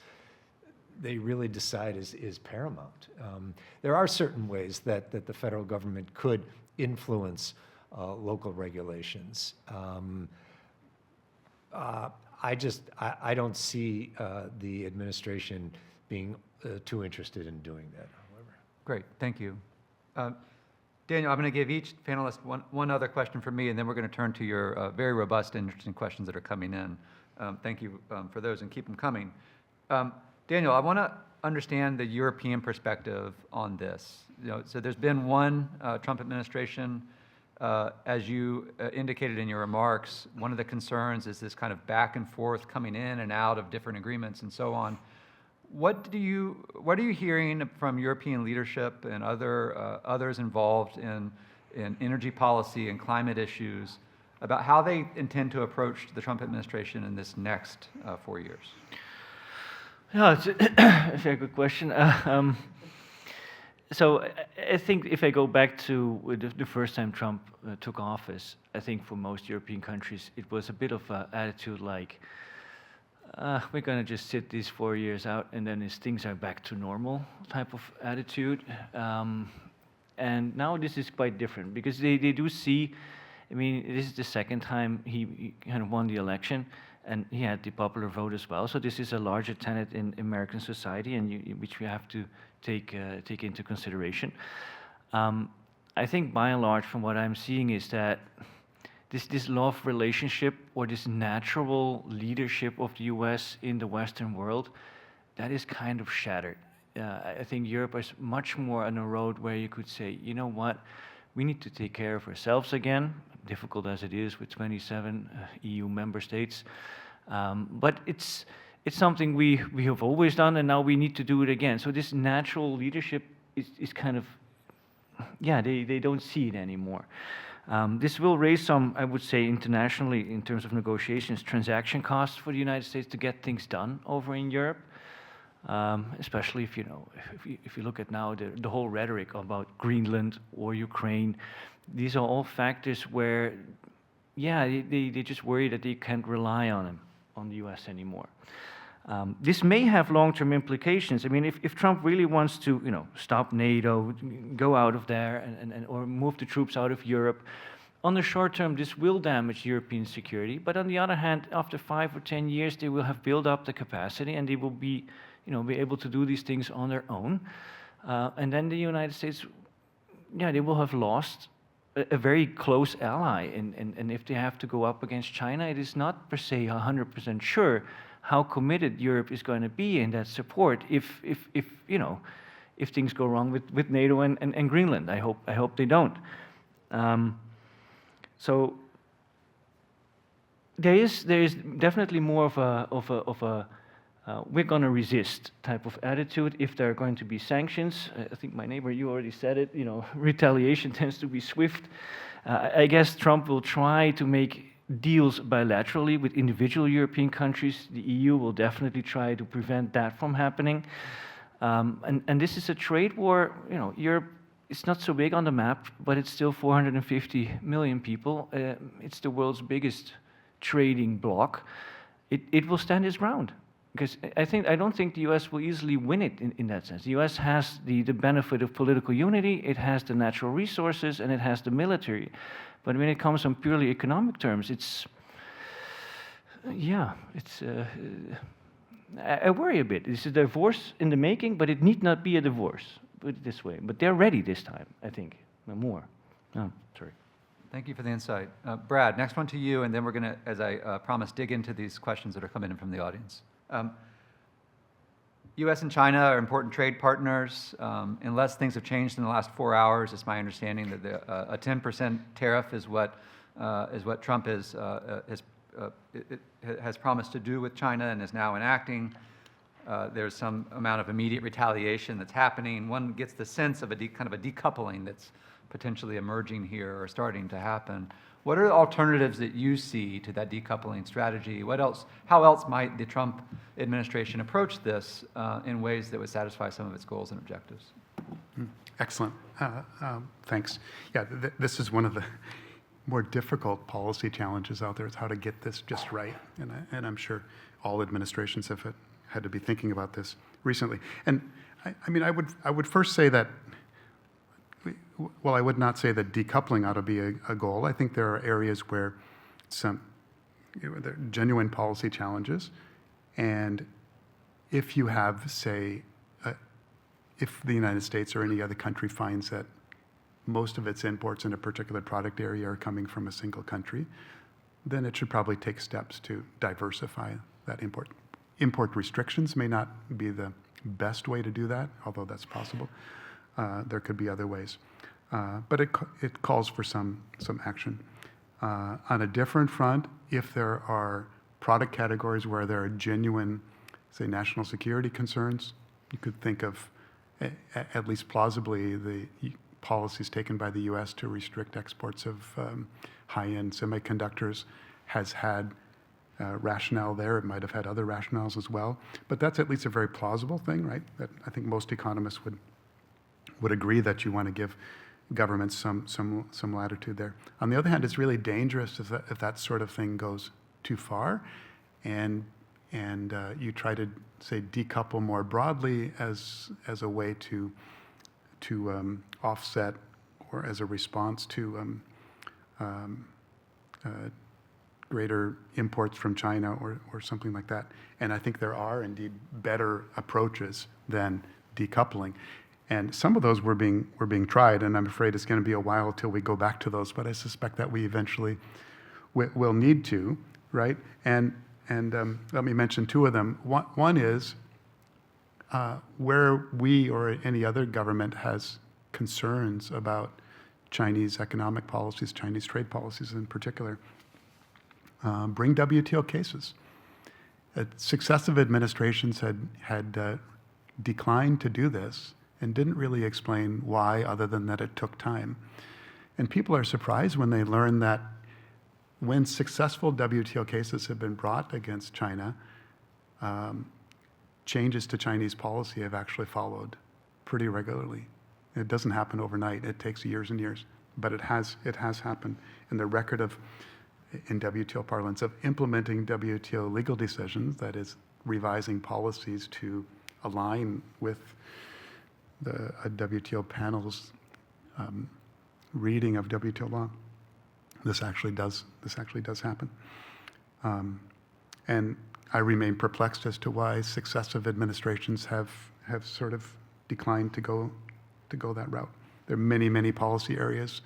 they really decide is paramount. There are certain ways that the federal government could influence local regulations. I don't see the administration being too interested in doing that, however.
Great, thank you. Daniel, I'm going to give each panelist one other question from me, and then we're going to turn to your very robust and interesting questions that are coming in. Thank you for those, and keep them coming. Daniel, I want to understand the European perspective on this. So there's been one Trump administration. As you indicated in your remarks, one of the concerns is this kind of back and forth coming in and out of different agreements and so on. What are you hearing from European leadership and others involved in energy policy and climate issues about how they intend to approach the Trump administration in this next 4 years?
Yeah, it's a very good question. So I think if I go back to the first time Trump took office, I think for most European countries, it was a bit of an attitude like, we're going to just sit these 4 years out and then things are back to normal type of attitude. And now this is quite different because they do see, I mean, this is the second time he kind of won the election, and he had the popular vote as well. So this is a larger tenet in American society, and which we have to take into consideration. I think by and large, from what I'm seeing, is that this love relationship or this natural leadership of the US in the Western world, that is kind of shattered. I think Europe is much more on a road where you could say, you know what, we need to take care of ourselves again, difficult as it is with 27 EU member states. But it's something we have always done, and now we need to do it again. So this natural leadership is kind of, yeah, they don't see it anymore. This will raise some, I would say, internationally, in terms of negotiations, transaction costs for the United States to get things done over in Europe. Especially if if you look at now the whole rhetoric about Greenland or Ukraine, these are all factors where, yeah, they just worry that they can't rely on the U.S. anymore. This may have long-term implications. I mean, if Trump really wants to, stop NATO, go out of there, or move the troops out of Europe, on the short term, this will damage European security. But on the other hand, after 5 or 10 years, they will have built up the capacity, and they will be able to do these things on their own. And then the United States, they will have lost a very close ally. And if they have to go up against China, it is not per se 100% sure how committed Europe is going to be in that support if things go wrong with NATO and Greenland. I hope they don't. So there is definitely more of a we're going to resist type of attitude if there are going to be sanctions. I think my neighbor, you already said it, retaliation tends to be swift. I guess Trump will try to make deals bilaterally with individual European countries. The EU will definitely try to prevent that from happening. And this is a trade war. Europe is not so big on the map, but it's still 450 million people. It's the world's biggest trading bloc. It will stand its ground. Because I don't think the U.S. will easily win it in that sense. The U.S. has the benefit of political unity, it has the natural resources, and it has the military. But when it comes on purely economic terms, I worry a bit. This is a divorce in the making, but it need not be a divorce, put it this way. But they're ready this time, I think, more. Oh, sorry.
Thank you for the insight. Brad, next one to you, and then we're going to, as I promised, dig into these questions that are coming in from the audience. U.S. and China are important trade partners. Unless things have changed in the last 4 hours, it's my understanding that a 10% tariff is what Trump has promised to do with China and is now enacting. There's some amount of immediate retaliation that's happening. One gets the sense of kind of a decoupling that's potentially emerging here or starting to happen. What are the alternatives that you see to that decoupling strategy? How else might the Trump administration approach this in ways that would satisfy some of its goals and objectives?
Excellent. Thanks. Yeah, this is one of the more difficult policy challenges out there, is how to get this just right. And I'm sure all administrations have had to be thinking about this recently. And I would first say that, well, I would not say that decoupling ought to be a goal. I think there are areas where there are genuine policy challenges. And if you have, say, if the United States or any other country finds that most of its imports in a particular product area are coming from a single country, then it should probably take steps to diversify that import. Import restrictions may not be the best way to do that, although that's possible. There could be other ways. But it calls for some action. On a different front, if there are product categories where there are genuine, say, national security concerns, you could think of, at least plausibly, the policies taken by the U.S. to restrict exports of high-end semiconductors has had rationale there. It might have had other rationales as well. But that's at least a very plausible thing, right? That I think most economists would agree that you want to give governments some latitude there. On the other hand, it's really dangerous if that sort of thing goes too far, and you try to, say, decouple more broadly as a way to offset or as a response to greater imports from China or something like that. And I think there are indeed better approaches than decoupling. And some of those were being tried, and I'm afraid it's going to be a while till we go back to those, but I suspect that we eventually will need to, right? And let me mention two of them. One is where we or any other government has concerns about Chinese economic policies, Chinese trade policies in particular, bring WTO cases. Successive administrations had declined to do this and didn't really explain why, other than that it took time. And people are surprised when they learn that when successful WTO cases have been brought against China, changes to Chinese policy have actually followed pretty regularly. It doesn't happen overnight. It takes years and years, but it has happened. And the record of, in WTO parlance, of implementing WTO legal decisions, that is, revising policies to align with the WTO panel's reading of WTO law. This actually does happen. And I remain perplexed as to why successive administrations have sort of declined to go that route. There are many, many policy areas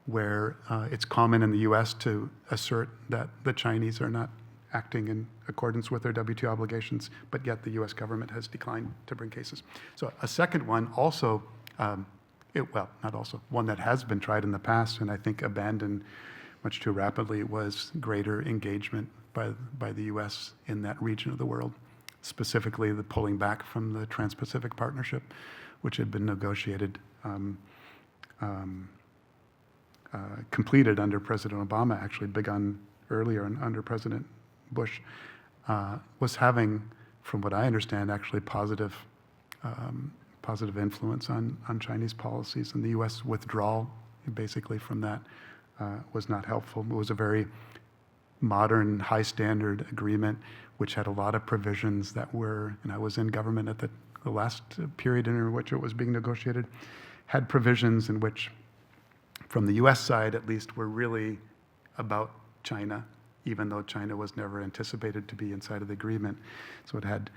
where it's common in the U.S. to assert that the Chinese are not acting in accordance with their WTO obligations, but yet the U.S. government has declined to bring cases. So a second one also, one that has been tried in the past and I think abandoned much too rapidly, was greater engagement by the U.S. in that region of the world, specifically the pulling back from the Trans-Pacific Partnership, which had been negotiated, completed under President Obama, actually begun earlier under President Bush, was having, from what I understand, actually positive influence on Chinese policies, and the U.S. withdrawal basically from that was not helpful. It was a very modern, high-standard agreement, which had a lot of provisions that were, and I was in government at the last period in which it was being negotiated, had provisions in which, from the U.S. side at least, were really about China, even though China was never anticipated to be inside of the agreement. So it had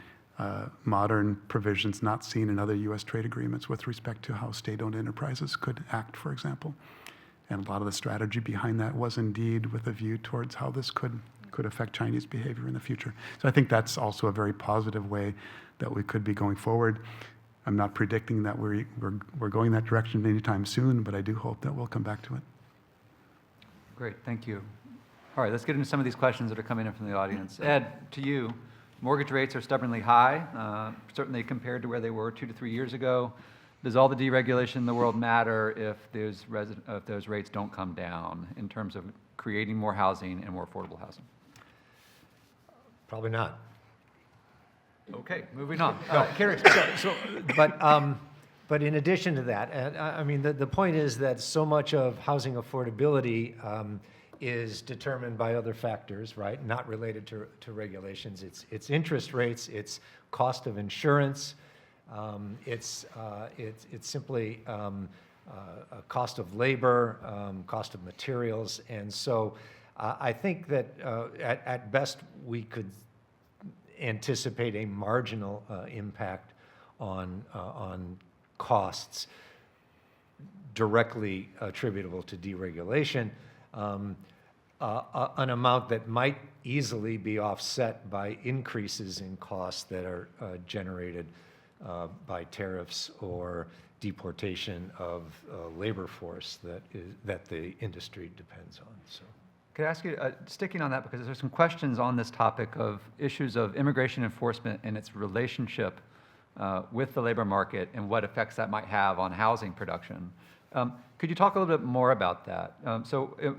modern provisions not seen in other U.S. trade agreements with respect to how state-owned enterprises could act, for example. And a lot of the strategy behind that was indeed with a view towards how this could affect Chinese behavior in the future. So I think that's also a very positive way that we could be going forward. I'm not predicting that we're going that direction anytime soon, but I do hope that we'll come back to it.
Great, thank you. All right, let's get into some of these questions that are coming in from the audience. Ed, to you, mortgage rates are stubbornly high, certainly compared to where they were 2 to 3 years ago. Does all the deregulation in the world matter if those rates don't come down in terms of creating more housing and more affordable housing?
Probably not.
Okay, moving on.
But in addition to that, I mean, the point is that so much of housing affordability is determined by other factors, right? Not related to regulations. It's interest rates, it's cost of insurance, it's simply a cost of labor, cost of materials, and so I think that at best we could anticipate a marginal impact on costs directly attributable to deregulation, an amount that might easily be offset by increases in costs that are generated by tariffs or deportation of labor force that the industry depends on. So.
Could I ask you, sticking on that, because there's some questions on this topic of issues of immigration enforcement and its relationship with the labor market and what effects that might have on housing production. Could you talk a little bit more about that?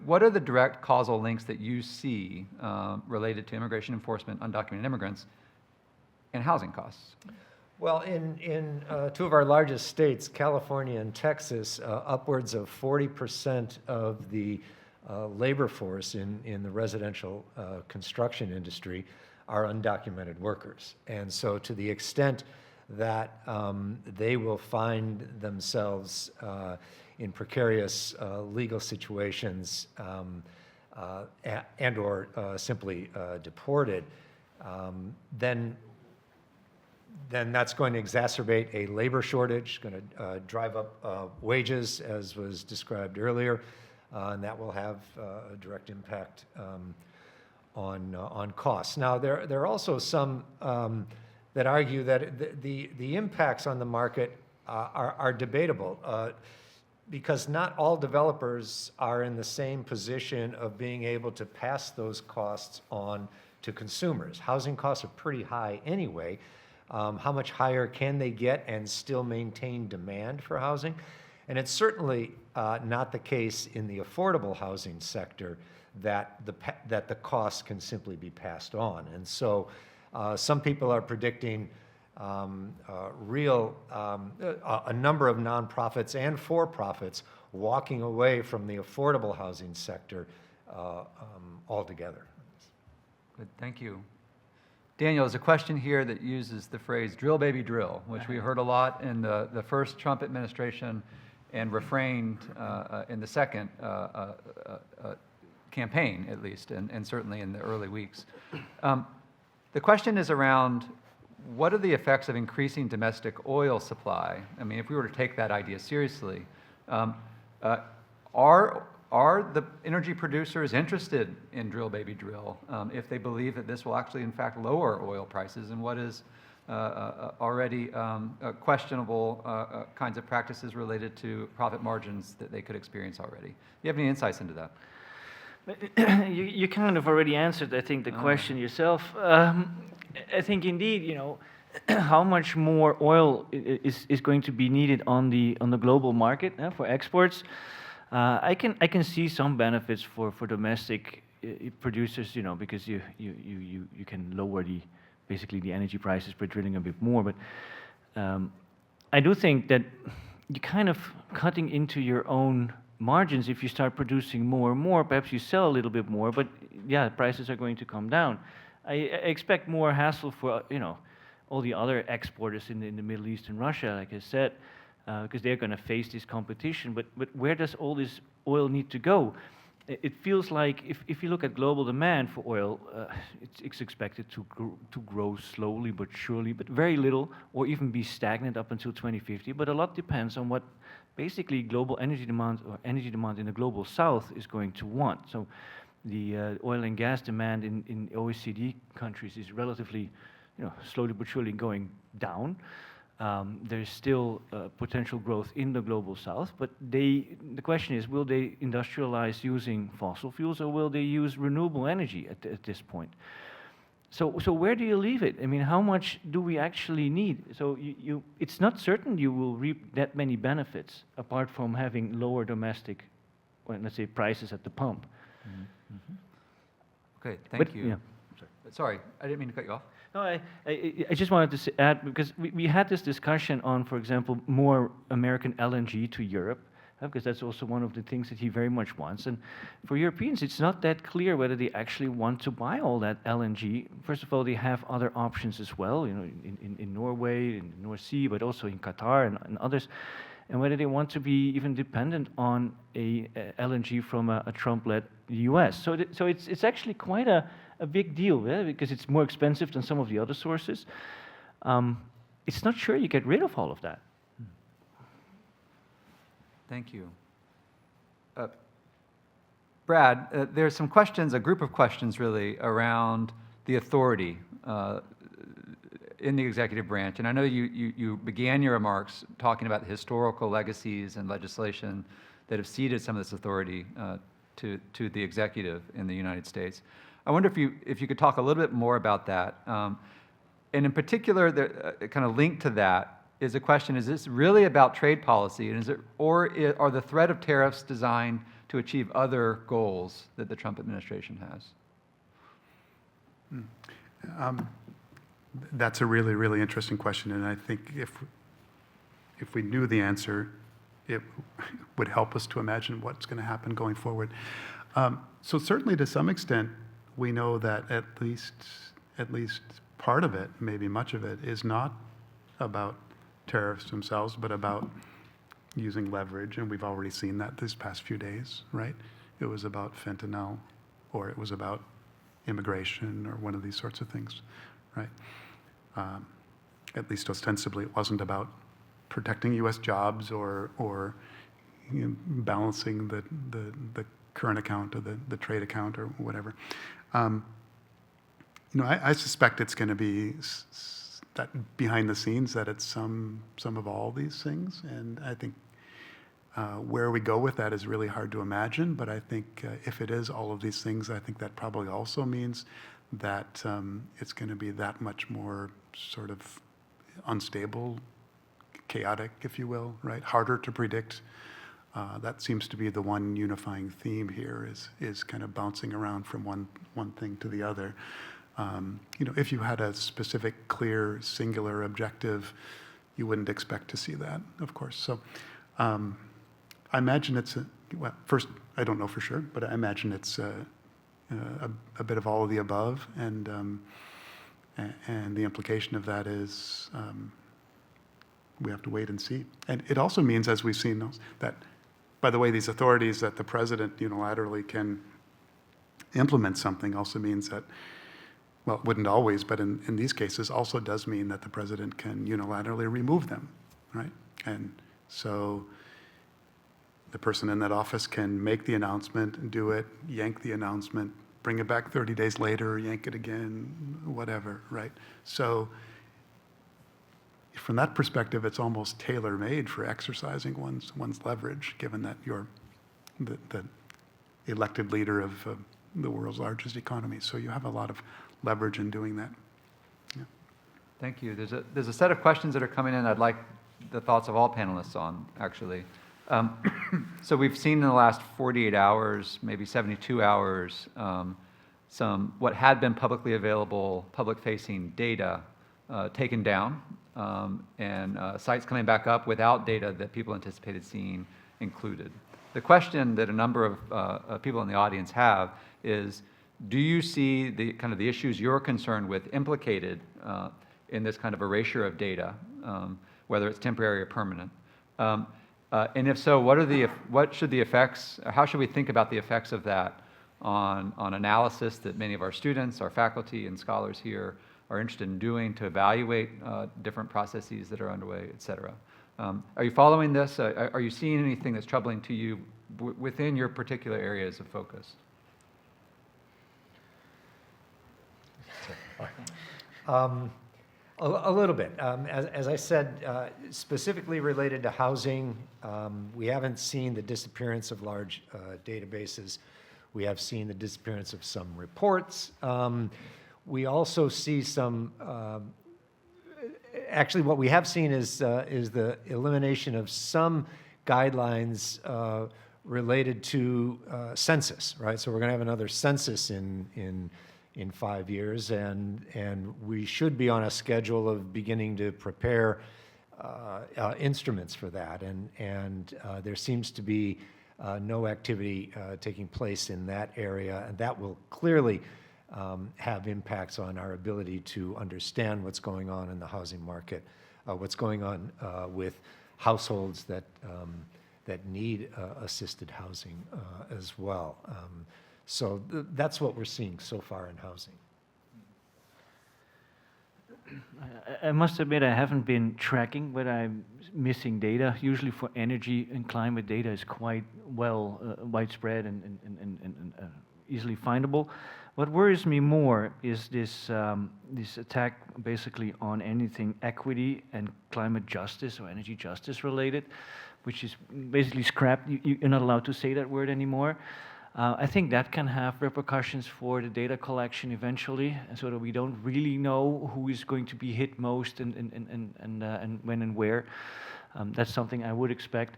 What are the direct causal links that you see related to immigration enforcement, undocumented immigrants, and housing costs?
Well, in two of our largest states, California and Texas, upwards of 40% of the labor force in the residential construction industry are undocumented workers. And so to the extent that they will find themselves in precarious legal situations and or simply deported, then that's going to exacerbate a labor shortage, going to drive up wages, as was described earlier. and that will have a direct impact on costs. Now, there are also some that argue that the impacts on the market are debatable, because not all developers are in the same position of being able to pass those costs on to consumers. Housing costs are pretty high anyway. How much higher can they get and still maintain demand for housing? And it's certainly not the case in the affordable housing sector that the costs can simply be passed on. And so some people are predicting a number of nonprofits and for-profits walking away from the affordable housing sector altogether.
Good, thank you. Daniel, there's a question here that uses the phrase drill, baby, drill, which we heard a lot in the first Trump administration and refrained in the second campaign, at least, and certainly in the early weeks. The question is around what are the effects of increasing domestic oil supply? I mean, if we were to take that idea seriously, are the energy producers interested in drill, baby, drill if they believe that this will actually, in fact, lower oil prices and what is already questionable kinds of practices related to profit margins that they could experience already? Do you have any insights into that?
You kind of already answered, I think, the question yourself. I think indeed, you know, how much more oil is going to be needed on the global market for exports. I can see some benefits for domestic producers, you know, because you can lower basically the energy prices per drilling a bit more. But I do think that you're kind of cutting into your own margins if you start producing more and more. Perhaps you sell a little bit more, but yeah, prices are going to come down. I expect more hassle for, you know, all the other exporters in the Middle East and Russia, like I said, because they're going to face this competition. But where does all this oil need to go? It feels like if you look at global demand for oil, it's expected to grow slowly but surely, but very little, or even be stagnant up until 2050. But a lot depends on what basically global energy demand or energy demand in the global south is going to want. So the oil and gas demand in OECD countries is relatively, you know, slowly but surely going down. There's still potential growth in the global south, but the question is, will they industrialize using fossil fuels or will they use renewable energy at this point? So where do you leave it? I mean, how much do we actually need? So it's not certain you will reap that many benefits apart from having lower domestic, well, let's say, prices at the pump.
Mm-hmm. Okay, thank you.
Yeah.
Sorry, I didn't mean to cut you off.
No, I just wanted to add, because we had this discussion on, for example, more American LNG to Europe, because that's also one of the things that he very much wants. And for Europeans, it's not that clear whether they actually want to buy all that LNG. First of all, they have other options as well, you know, in Norway, in the North Sea, but also in Qatar and others. And whether they want to be even dependent on a LNG from a Trump-led US. So it's actually quite a big deal, because it's more expensive than some of the other sources. It's not sure you get rid of all of that.
Thank you. Brad, there's some questions, a group of questions really, around the authority in the executive branch. And I know you began your remarks talking about the historical legacies and legislation that have ceded some of this authority to the executive in the United States. I wonder if you could talk a little bit more about that. And in particular, kind of linked to that is a question, is this really about trade policy? And are the threat of tariffs designed to achieve other goals that the Trump administration has?
That's a really, really interesting question, and I think if we knew the answer, it would help us to imagine what's going to happen going forward. So certainly, to some extent, we know that at least part of it, maybe much of it, is not about tariffs themselves, but about using leverage, and we've already seen that this past few days, right? It was about fentanyl, or it was about immigration, or one of these sorts of things, right? At least ostensibly, it wasn't about protecting U.S. jobs or balancing the current account or the trade account or whatever. I suspect it's going to be that behind the scenes that it's some of all these things, and I think where we go with that is really hard to imagine. But I think if it is all of these things, I think that probably also means that it's going to be that much more sort of unstable, chaotic, if you will, right? Harder to predict. That seems to be the one unifying theme here is kind of bouncing around from one thing to the other. If you had a specific, clear, singular objective, you wouldn't expect to see that, of course. So I imagine it's, first, I don't know for sure, but I imagine it's a bit of all of the above, and the implication of that is we have to wait and see. And it also means, as we've seen, that, by the way, these authorities that the president unilaterally can implement something also means that, well, it wouldn't always, but in these cases also does mean that the president can unilaterally remove them, right? And so the person in that office can make the announcement and do it, yank the announcement, bring it back 30 days later, yank it again, whatever, right? So from that perspective, it's almost tailor-made for exercising one's leverage, given that you're the elected leader of the world's largest economy. So you have a lot of leverage in doing that. Yeah.
Thank you. There's a set of questions that are coming in I'd like the thoughts of all panelists on, actually. So we've seen in the last 48 hours, maybe 72 hours, some what had been publicly available, public-facing data taken down, and sites coming back up without data that people anticipated seeing included. The question that a number of people in the audience have is, do you see the kind of the issues you're concerned with implicated in this kind of erasure of data, whether it's temporary or permanent? And if so, what should the effects, or how should we think about the effects of that on analysis that many of our students, our faculty, and scholars here are interested in doing to evaluate different processes that are underway, et cetera? Are you following this? Are you seeing anything that's troubling to you within your particular areas of focus?
A little bit. As I said, specifically related to housing, we haven't seen the disappearance of large databases. We have seen the disappearance of some reports. We also see some, actually what we have seen is the elimination of some guidelines related to census, right? So we're going to have another census in 5 years, and we should be on a schedule of beginning to prepare instruments for that, and there seems to be no activity taking place in that area, and that will clearly have impacts on our ability to understand what's going on in the housing market, what's going on with households that need assisted housing as well. So that's what we're seeing so far in housing.
I must admit I haven't been tracking, but I'm missing data. Usually for energy and climate, data is quite well widespread and easily findable. What worries me more is this attack basically on anything equity and climate justice or energy justice related, which is basically scrapped. You're not allowed to say that word anymore. I think that can have repercussions for the data collection eventually, and so that we don't really know who is going to be hit most and when and where. That's something I would expect.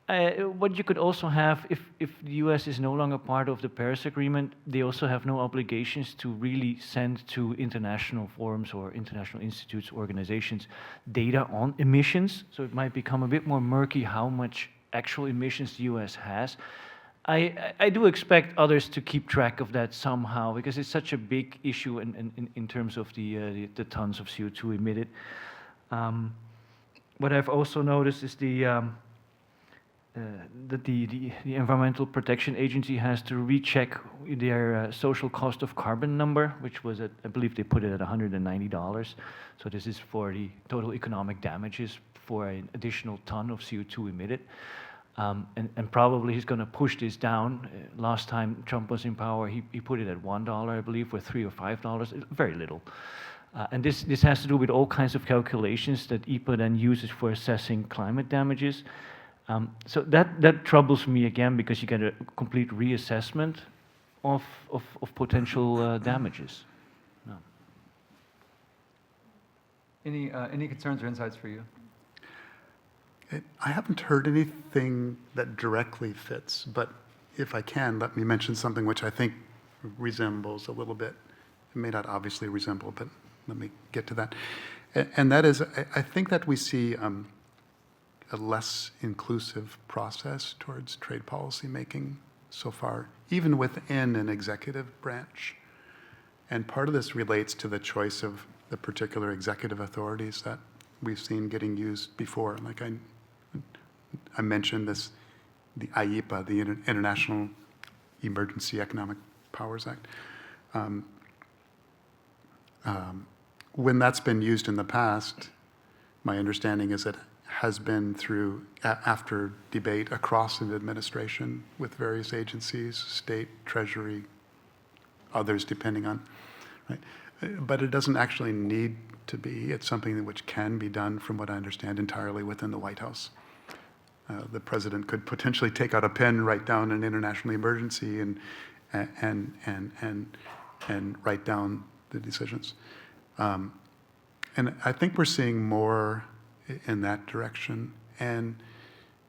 What you could also have, if the US is no longer part of the Paris Agreement, they also have no obligations to really send to international forums or international institutes, organizations, data on emissions. So it might become a bit more murky how much actual emissions the US has. I do expect others to keep track of that somehow, because it's such a big issue in terms of the tons of CO2 emitted. What I've also noticed is that the Environmental Protection Agency has to recheck their social cost of carbon number, which was at, I believe they put it at $190. So this is for the total economic damages for an additional ton of CO2 emitted. And probably he's going to push this down. Last time Trump was in power, he put it at $1, I believe, or $3 or $5, very little. And this has to do with all kinds of calculations that EPA then uses for assessing climate damages. So that troubles me again, because you get a complete reassessment of potential damages. No.
Any concerns or insights for you?
I haven't heard anything that directly fits, but if I can, let me mention something which I think resembles a little bit. It may not obviously resemble, but let me get to that. And that is, I think that we see a less inclusive process towards trade policy making so far, even within an executive branch. And part of this relates to the choice of the particular executive authorities that we've seen getting used before. Like I mentioned this, the IEPA, the International Emergency Economic Powers Act. When that's been used in the past, my understanding is it has been through, after debate across an administration with various agencies, state, treasury, others depending on, right? But it doesn't actually need to be. It's something which can be done, from what I understand, entirely within the White House. The president could potentially take out a pen, write down an international emergency, and write down the decisions. And I think we're seeing more in that direction. And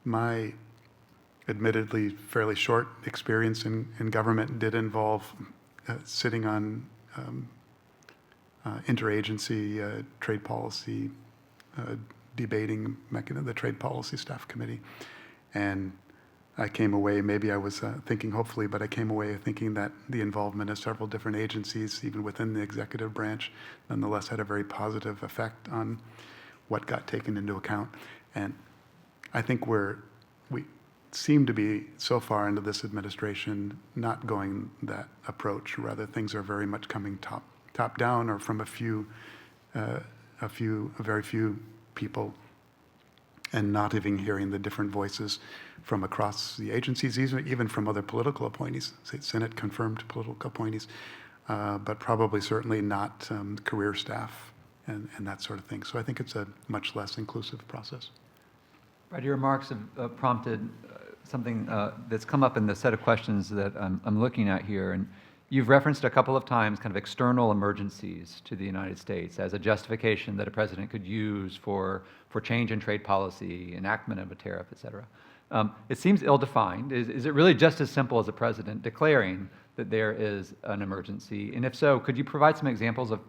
my admittedly fairly short experience in government did involve sitting on interagency trade policy debating mechanism, the Trade Policy Staff Committee. And I came away, maybe I was thinking hopefully, but I came away thinking that the involvement of several different agencies, even within the executive branch, nonetheless had a very positive effect on what got taken into account. And I think we seem to be, so far into this administration, not going that approach. Rather, things are very much coming top down, or from a very few people, and not even hearing the different voices from across the agencies, even from other political appointees, say Senate confirmed political appointees, but probably certainly not career staff and that sort of thing. So I think it's a much less inclusive process.
Brad, your remarks have prompted something that's come up in the set of questions that I'm looking at here. And you've referenced a couple of times kind of external emergencies to the United States as a justification that a president could use for change in trade policy, enactment of a tariff, et cetera. It seems ill-defined. Is it really just as simple as a president declaring that there is an emergency? And if so, could you provide some examples of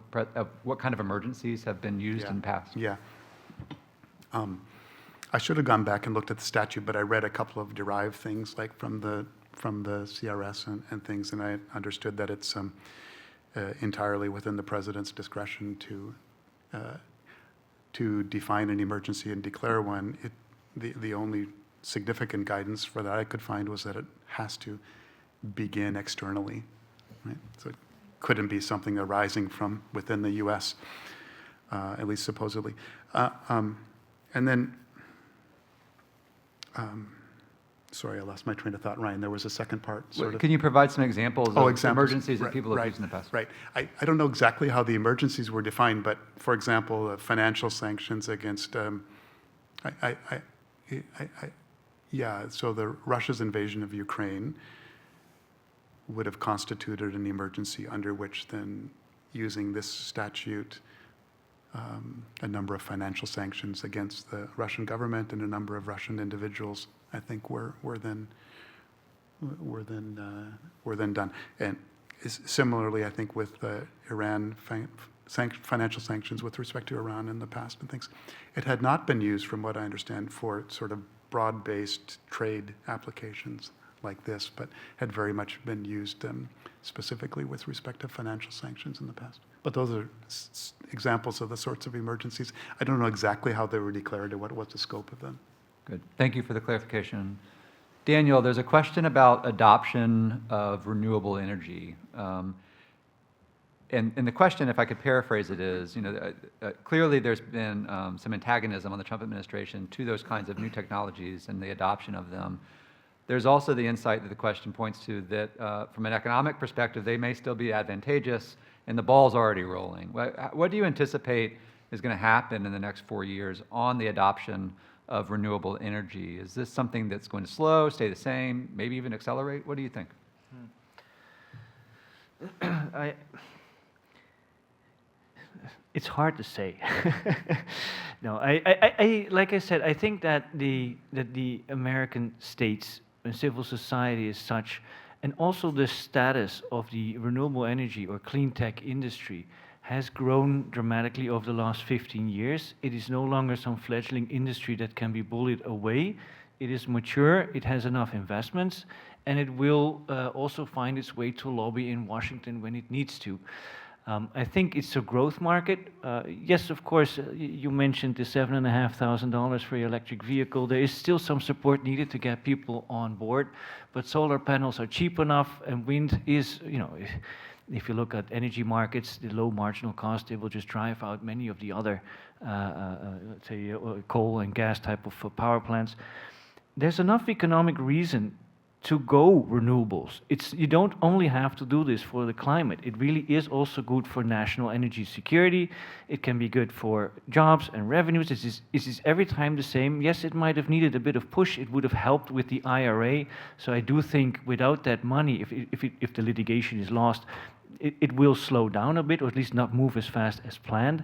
what kind of emergencies have been used in the past?
Yeah. I should have gone back and looked at the statute, but I read a couple of derived things, like from the CRS and things, and I understood that it's entirely within the president's discretion to define an emergency and declare one. The only significant guidance for that I could find was that it has to begin externally, right? So it couldn't be something arising from within the U.S., at least supposedly. And then, sorry, I lost my train of thought, Ryan. There was a second part, sort of.
Can you provide some examples of emergencies that
Right,
people have
right,
used in the past?
Right. I don't know exactly how the emergencies were defined, but for example, financial sanctions against, so the Russia's invasion of Ukraine would have constituted an emergency, under which then, using this statute, a number of financial sanctions against the Russian government and a number of Russian individuals, I think, were then done. And similarly, I think with Iran, financial sanctions with respect to Iran in the past and things, it had not been used, from what I understand, for sort of broad-based trade applications like this, but had very much been used specifically with respect to financial sanctions in the past. But those are examples of the sorts of emergencies. I don't know exactly how they were declared or what was the scope of them.
Good. Thank you for the clarification. Daniel, there's a question about adoption of renewable energy. And the question, if I could paraphrase it, is, clearly there's been some antagonism on the Trump administration to those kinds of new technologies and the adoption of them. There's also the insight that the question points to that from an economic perspective, they may still be advantageous, and the ball's already rolling. What do you anticipate is going to happen in the next 4 years on the adoption of renewable energy? Is this something that's going to slow, stay the same, maybe even accelerate? What do you think?
It's hard to say. No, I like I said, I think that the American states and civil society is such, and also the status of the renewable energy or clean tech industry has grown dramatically over the last 15 years. It is no longer some fledgling industry that can be bullied away. It is mature, it has enough investments, and it will also find its way to lobby in Washington when it needs to. I think it's a growth market. Yes, of course, you mentioned the $7,500 for your electric vehicle. There is still some support needed to get people on board, but solar panels are cheap enough, and wind is, if you look at energy markets, the low marginal cost, it will just drive out many of the other, let's say, coal and gas type of power plants. There's enough economic reason to go renewables. You don't only have to do this for the climate. It really is also good for national energy security. It can be good for jobs and revenues. It is every time the same. Yes, it might have needed a bit of push. It would have helped with the IRA. So I do think without that money, if the litigation is lost, it will slow down a bit, or at least not move as fast as planned.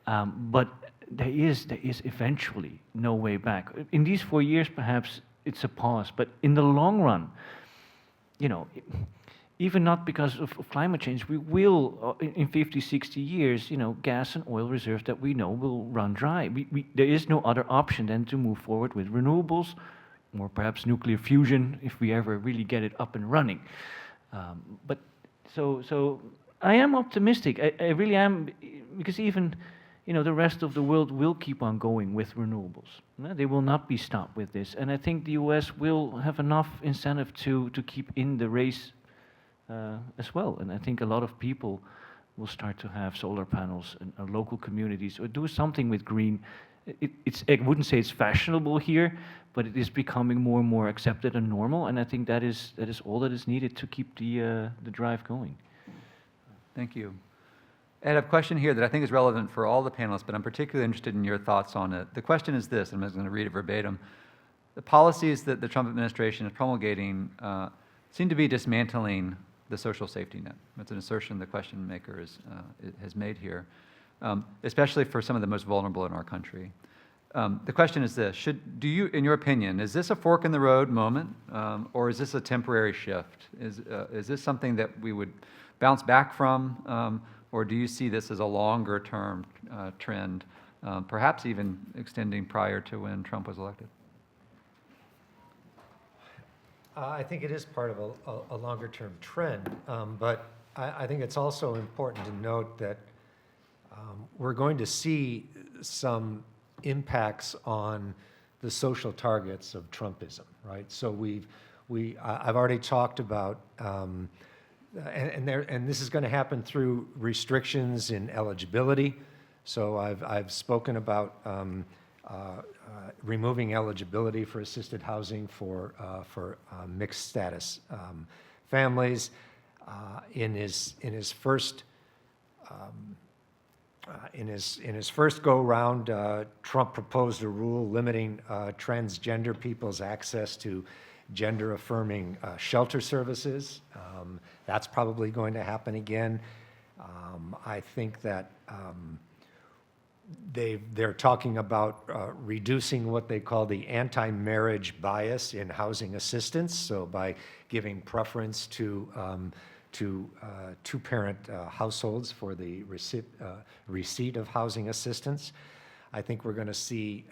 But there is eventually no way back. In these 4 years, perhaps it's a pause, but in the long run, even not because of climate change, we will, in 50, 60 years, gas and oil reserves that we know will run dry. There is no other option than to move forward with renewables, or perhaps nuclear fusion, if we ever really get it up and running. So I am optimistic. I really am, because even the rest of the world will keep on going with renewables. They will not be stopped with this. And I think the US will have enough incentive to keep in the race as well. And I think a lot of people will start to have solar panels in local communities, or do something with green. I wouldn't say it's fashionable here, but it is becoming more and more accepted and normal. And I think that is all that is needed to keep the drive going.
Thank you. Ed, I have a question here that I think is relevant for all the panelists, but I'm particularly interested in your thoughts on it. The question is this, and I'm just going to read it verbatim. The policies that the Trump administration is promulgating seem to be dismantling the social safety net. That's an assertion the question maker has made here, especially for some of the most vulnerable in our country. The question is this: in your opinion, is this a fork in the road moment, or is this a temporary shift? Is this something that we would bounce back from? Or do you see this as a longer-term trend, perhaps even extending prior to when Trump was elected?
I think it is part of a longer-term trend, but I think it's also important to note that we're going to see some impacts on the social targets of Trumpism, right? So I've already talked about. And this is going to happen through restrictions in eligibility. So I've spoken about removing eligibility for assisted housing for mixed status families. In his first go round, Trump proposed a rule limiting transgender people's access to gender-affirming shelter services. That's probably going to happen again. I think that they're talking about reducing what they call the anti-marriage bias in housing assistance. So by giving preference to two-parent households for the receipt of housing assistance. I think we're going to see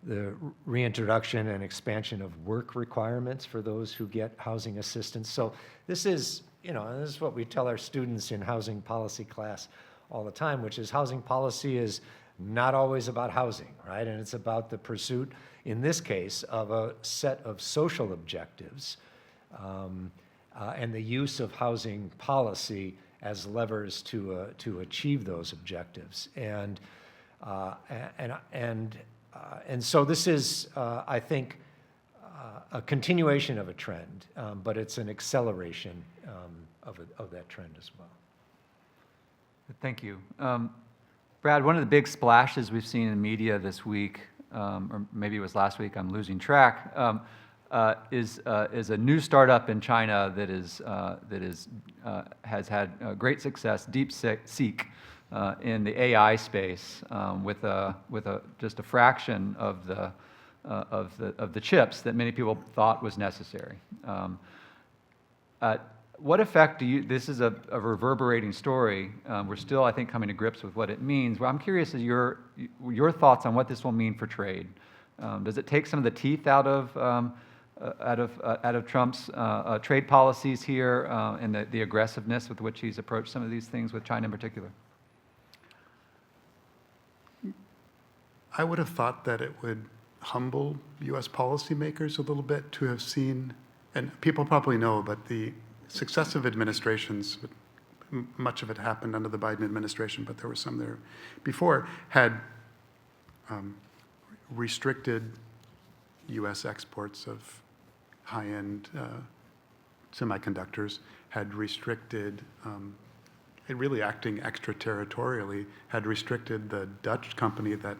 the reintroduction and expansion of work requirements for those who get housing assistance. So this is what we tell our students in housing policy class all the time, which is housing policy is not always about housing, right? And it's about the pursuit, in this case, of a set of social objectives and the use of housing policy as levers to achieve those objectives. And so this is, I think, a continuation of a trend, but it's an acceleration of that trend as well.
Thank you. Brad, one of the big splashes we've seen in media this week, or maybe it was last week, I'm losing track, is a new startup in China that has had great success, DeepSeek, in the AI space, with just a fraction of the chips that many people thought was necessary. What effect do you? This is a reverberating story. We're still, I think, coming to grips with what it means. Well, I'm curious as your thoughts on what this will mean for trade. Does it take some of the teeth out of Trump's trade policies here, and the aggressiveness with which he's approached some of these things with China in particular?
I would have thought that it would humble U.S. policymakers a little bit to have seen, and people probably know, but the successive administrations, but much of it happened under the Biden administration, but there were some there before, had restricted U.S. exports of high-end semiconductors, had restricted, really acting extraterritorially, had restricted the Dutch company that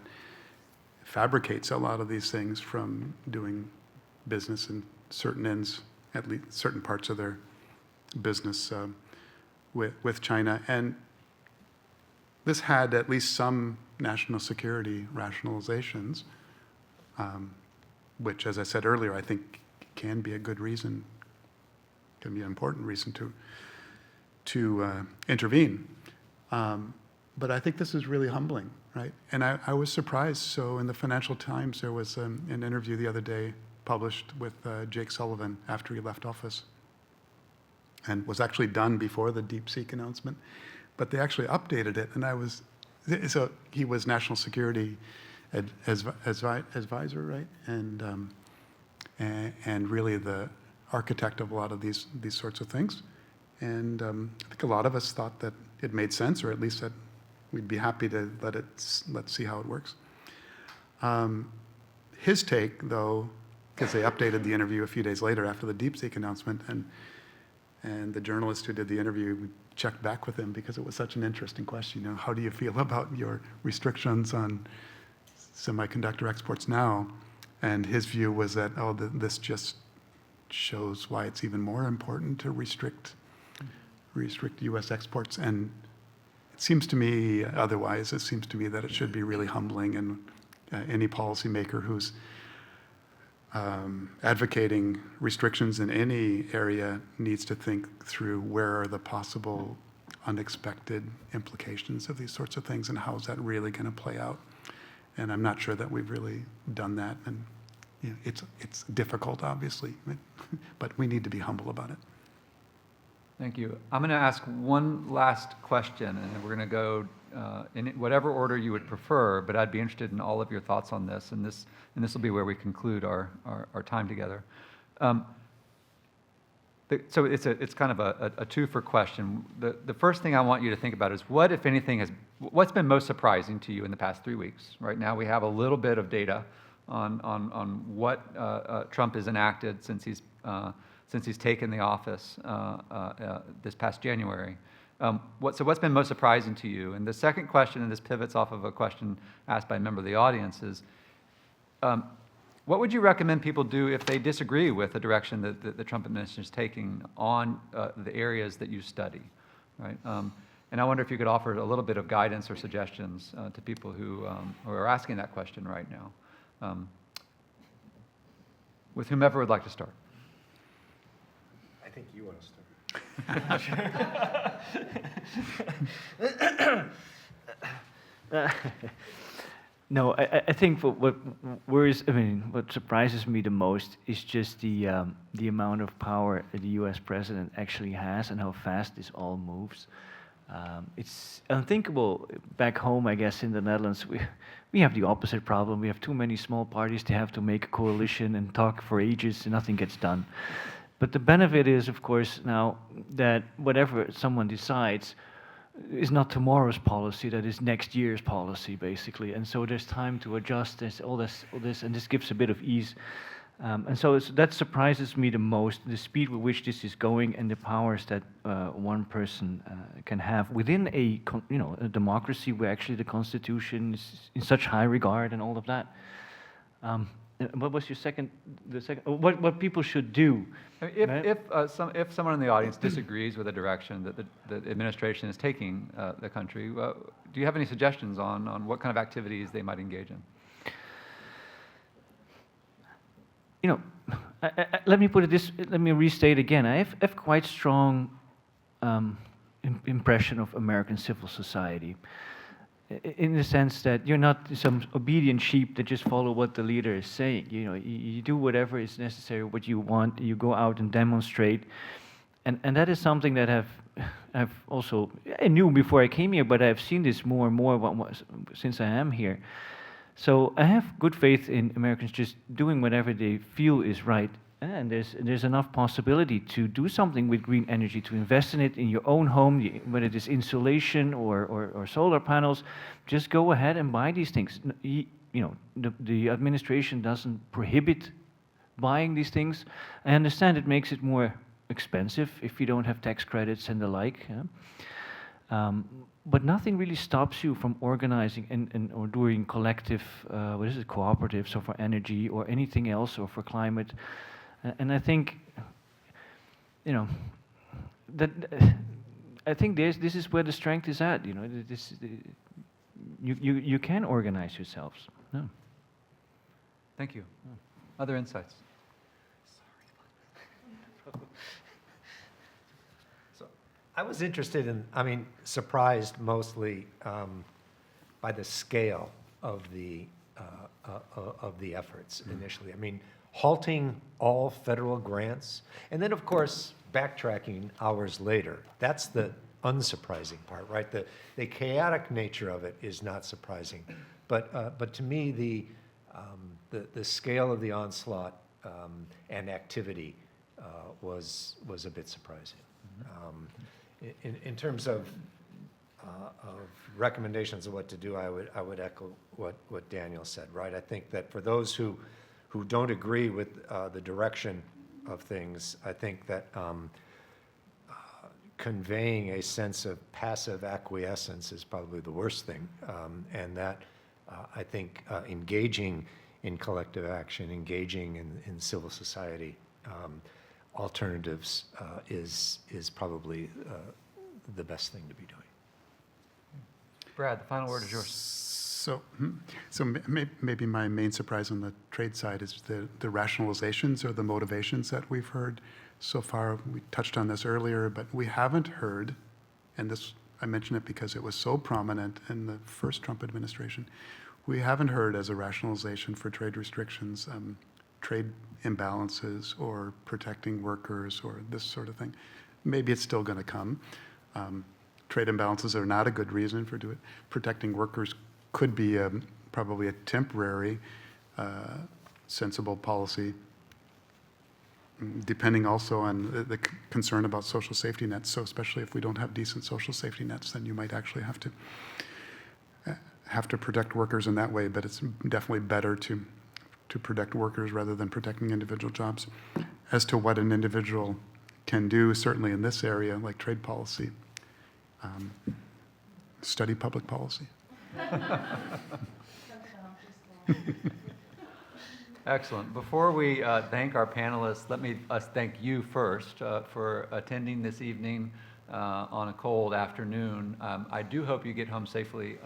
fabricates a lot of these things from doing business in certain ends, at least certain parts of their business with China. And this had at least some national security rationalizations, which, as I said earlier, I think can be a good reason, can be an important reason to intervene. But I think this is really humbling, right? And I was surprised. So in the Financial Times, there was an interview the other day published with Jake Sullivan after he left office, and was actually done before the DeepSeek announcement. But they actually updated it, and so he was national security advisor, right? And really the architect of a lot of these sorts of things. And I think a lot of us thought that it made sense, or at least that we'd be happy to let's see how it works. His take, though, because they updated the interview a few days later after the DeepSeek announcement, and the journalist who did the interview, we checked back with him because it was such an interesting question. You know, how do you feel about your restrictions on semiconductor exports now? And his view was that, this just shows why it's even more important to restrict U.S. exports. And it seems to me otherwise. It seems to me that it should be really humbling, and any policymaker who's advocating restrictions in any area needs to think through where are the possible unexpected implications of these sorts of things, and how is that really going to play out. And I'm not sure that we've really done that. And you know, it's difficult, obviously, but we need to be humble about it.
Thank you. I'm going to ask one last question, and then we're going to go in whatever order you would prefer, but I'd be interested in all of your thoughts on this, and this will be where we conclude our time together. So it's kind of a two-for question. The first thing I want you to think about is what, if anything, what's been most surprising to you in the past 3 weeks? Right now we have a little bit of data on what Trump has enacted since he's taken the office this past January. So what's been most surprising to you? And the second question, and this pivots off of a question asked by a member of the audience, is what would you recommend people do if they disagree with the direction that the Trump administration is taking on the areas that you study, right? And I wonder if you could offer a little bit of guidance or suggestions to people who are asking that question right now. With whomever would like to start.
I think you want to start.
No, I think what surprises me the most is just the amount of power the U.S. president actually has and how fast this all moves. It's unthinkable back home, I guess, in the Netherlands. We have the opposite problem. We have too many small parties to have to make a coalition and talk for ages and nothing gets done. But the benefit is, of course, now that whatever someone decides is not tomorrow's policy, that is next year's policy, basically. And so there's time to adjust this, all this, and this gives a bit of ease. And so that surprises me the most, the speed with which this is going and the powers that one person can have within a democracy where actually the Constitution is in such high regard and all of that. What was your second? What people should do?
I mean,
Right.
if someone in the audience disagrees with the direction that the administration is taking the country, do you have any suggestions on what kind of activities they might engage in?
You know, let me put it this. Let me restate again. I have quite strong impression of American civil society, in the sense that you're not some obedient sheep that just follow what the leader is saying. You know, you do whatever is necessary, what you want. You go out and demonstrate, and that is something that I've also, I knew before I came here, but I've seen this more and more since I am here. So I have good faith in Americans just doing whatever they feel is right, and there's enough possibility to do something with green energy, to invest in it in your own home, whether it is insulation or solar panels. Just go ahead and buy these things. You know, the administration doesn't prohibit buying these things. I understand it makes it more expensive if you don't have tax credits and the like. Yeah? But nothing really stops you from organizing or doing collective, cooperatives, or for energy or anything else, or for climate. And I think, you know, I think this is where the strength is at. You know, you can organize yourselves. No.
Thank you. Other insights?
I was interested in, surprised mostly by the scale of the efforts initially. I mean, halting all federal grants, and then, of course, backtracking hours later. That's the unsurprising part, right? The chaotic nature of it is not surprising, but to me, the scale of the onslaught and activity was a bit surprising. In terms of recommendations of what to do, I would echo what Daniel said, right? I think that for those who don't agree with the direction of things, I think that conveying a sense of passive acquiescence is probably the worst thing, and that I think engaging in collective action, engaging in civil society, alternatives is probably the best thing to be doing.
Brad, the final word is yours.
So maybe my main surprise on the trade side is the rationalizations or the motivations that we've heard so far. We touched on this earlier, but we haven't heard, and this, I mention it because it was so prominent in the first Trump administration, we haven't heard as a rationalization for trade restrictions, trade imbalances or protecting workers or this sort of thing. Maybe it's still going to come. Trade imbalances are not a good reason for doing it. Protecting workers could be probably a temporary, sensible policy, depending also on the concern about social safety nets. So especially if we don't have decent social safety nets, then you might actually have to protect workers in that way. But it's definitely better to protect workers rather than protecting individual jobs. As to what an individual can do, certainly in this area, like trade policy, study public policy.
Excellent. Before we thank our panelists, let me thank you first for attending this evening on a cold afternoon. I do hope you get home safely.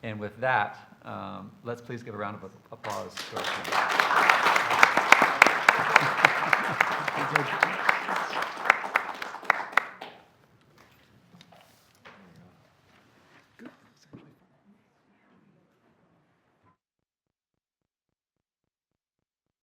And with that, let's please give a round of applause.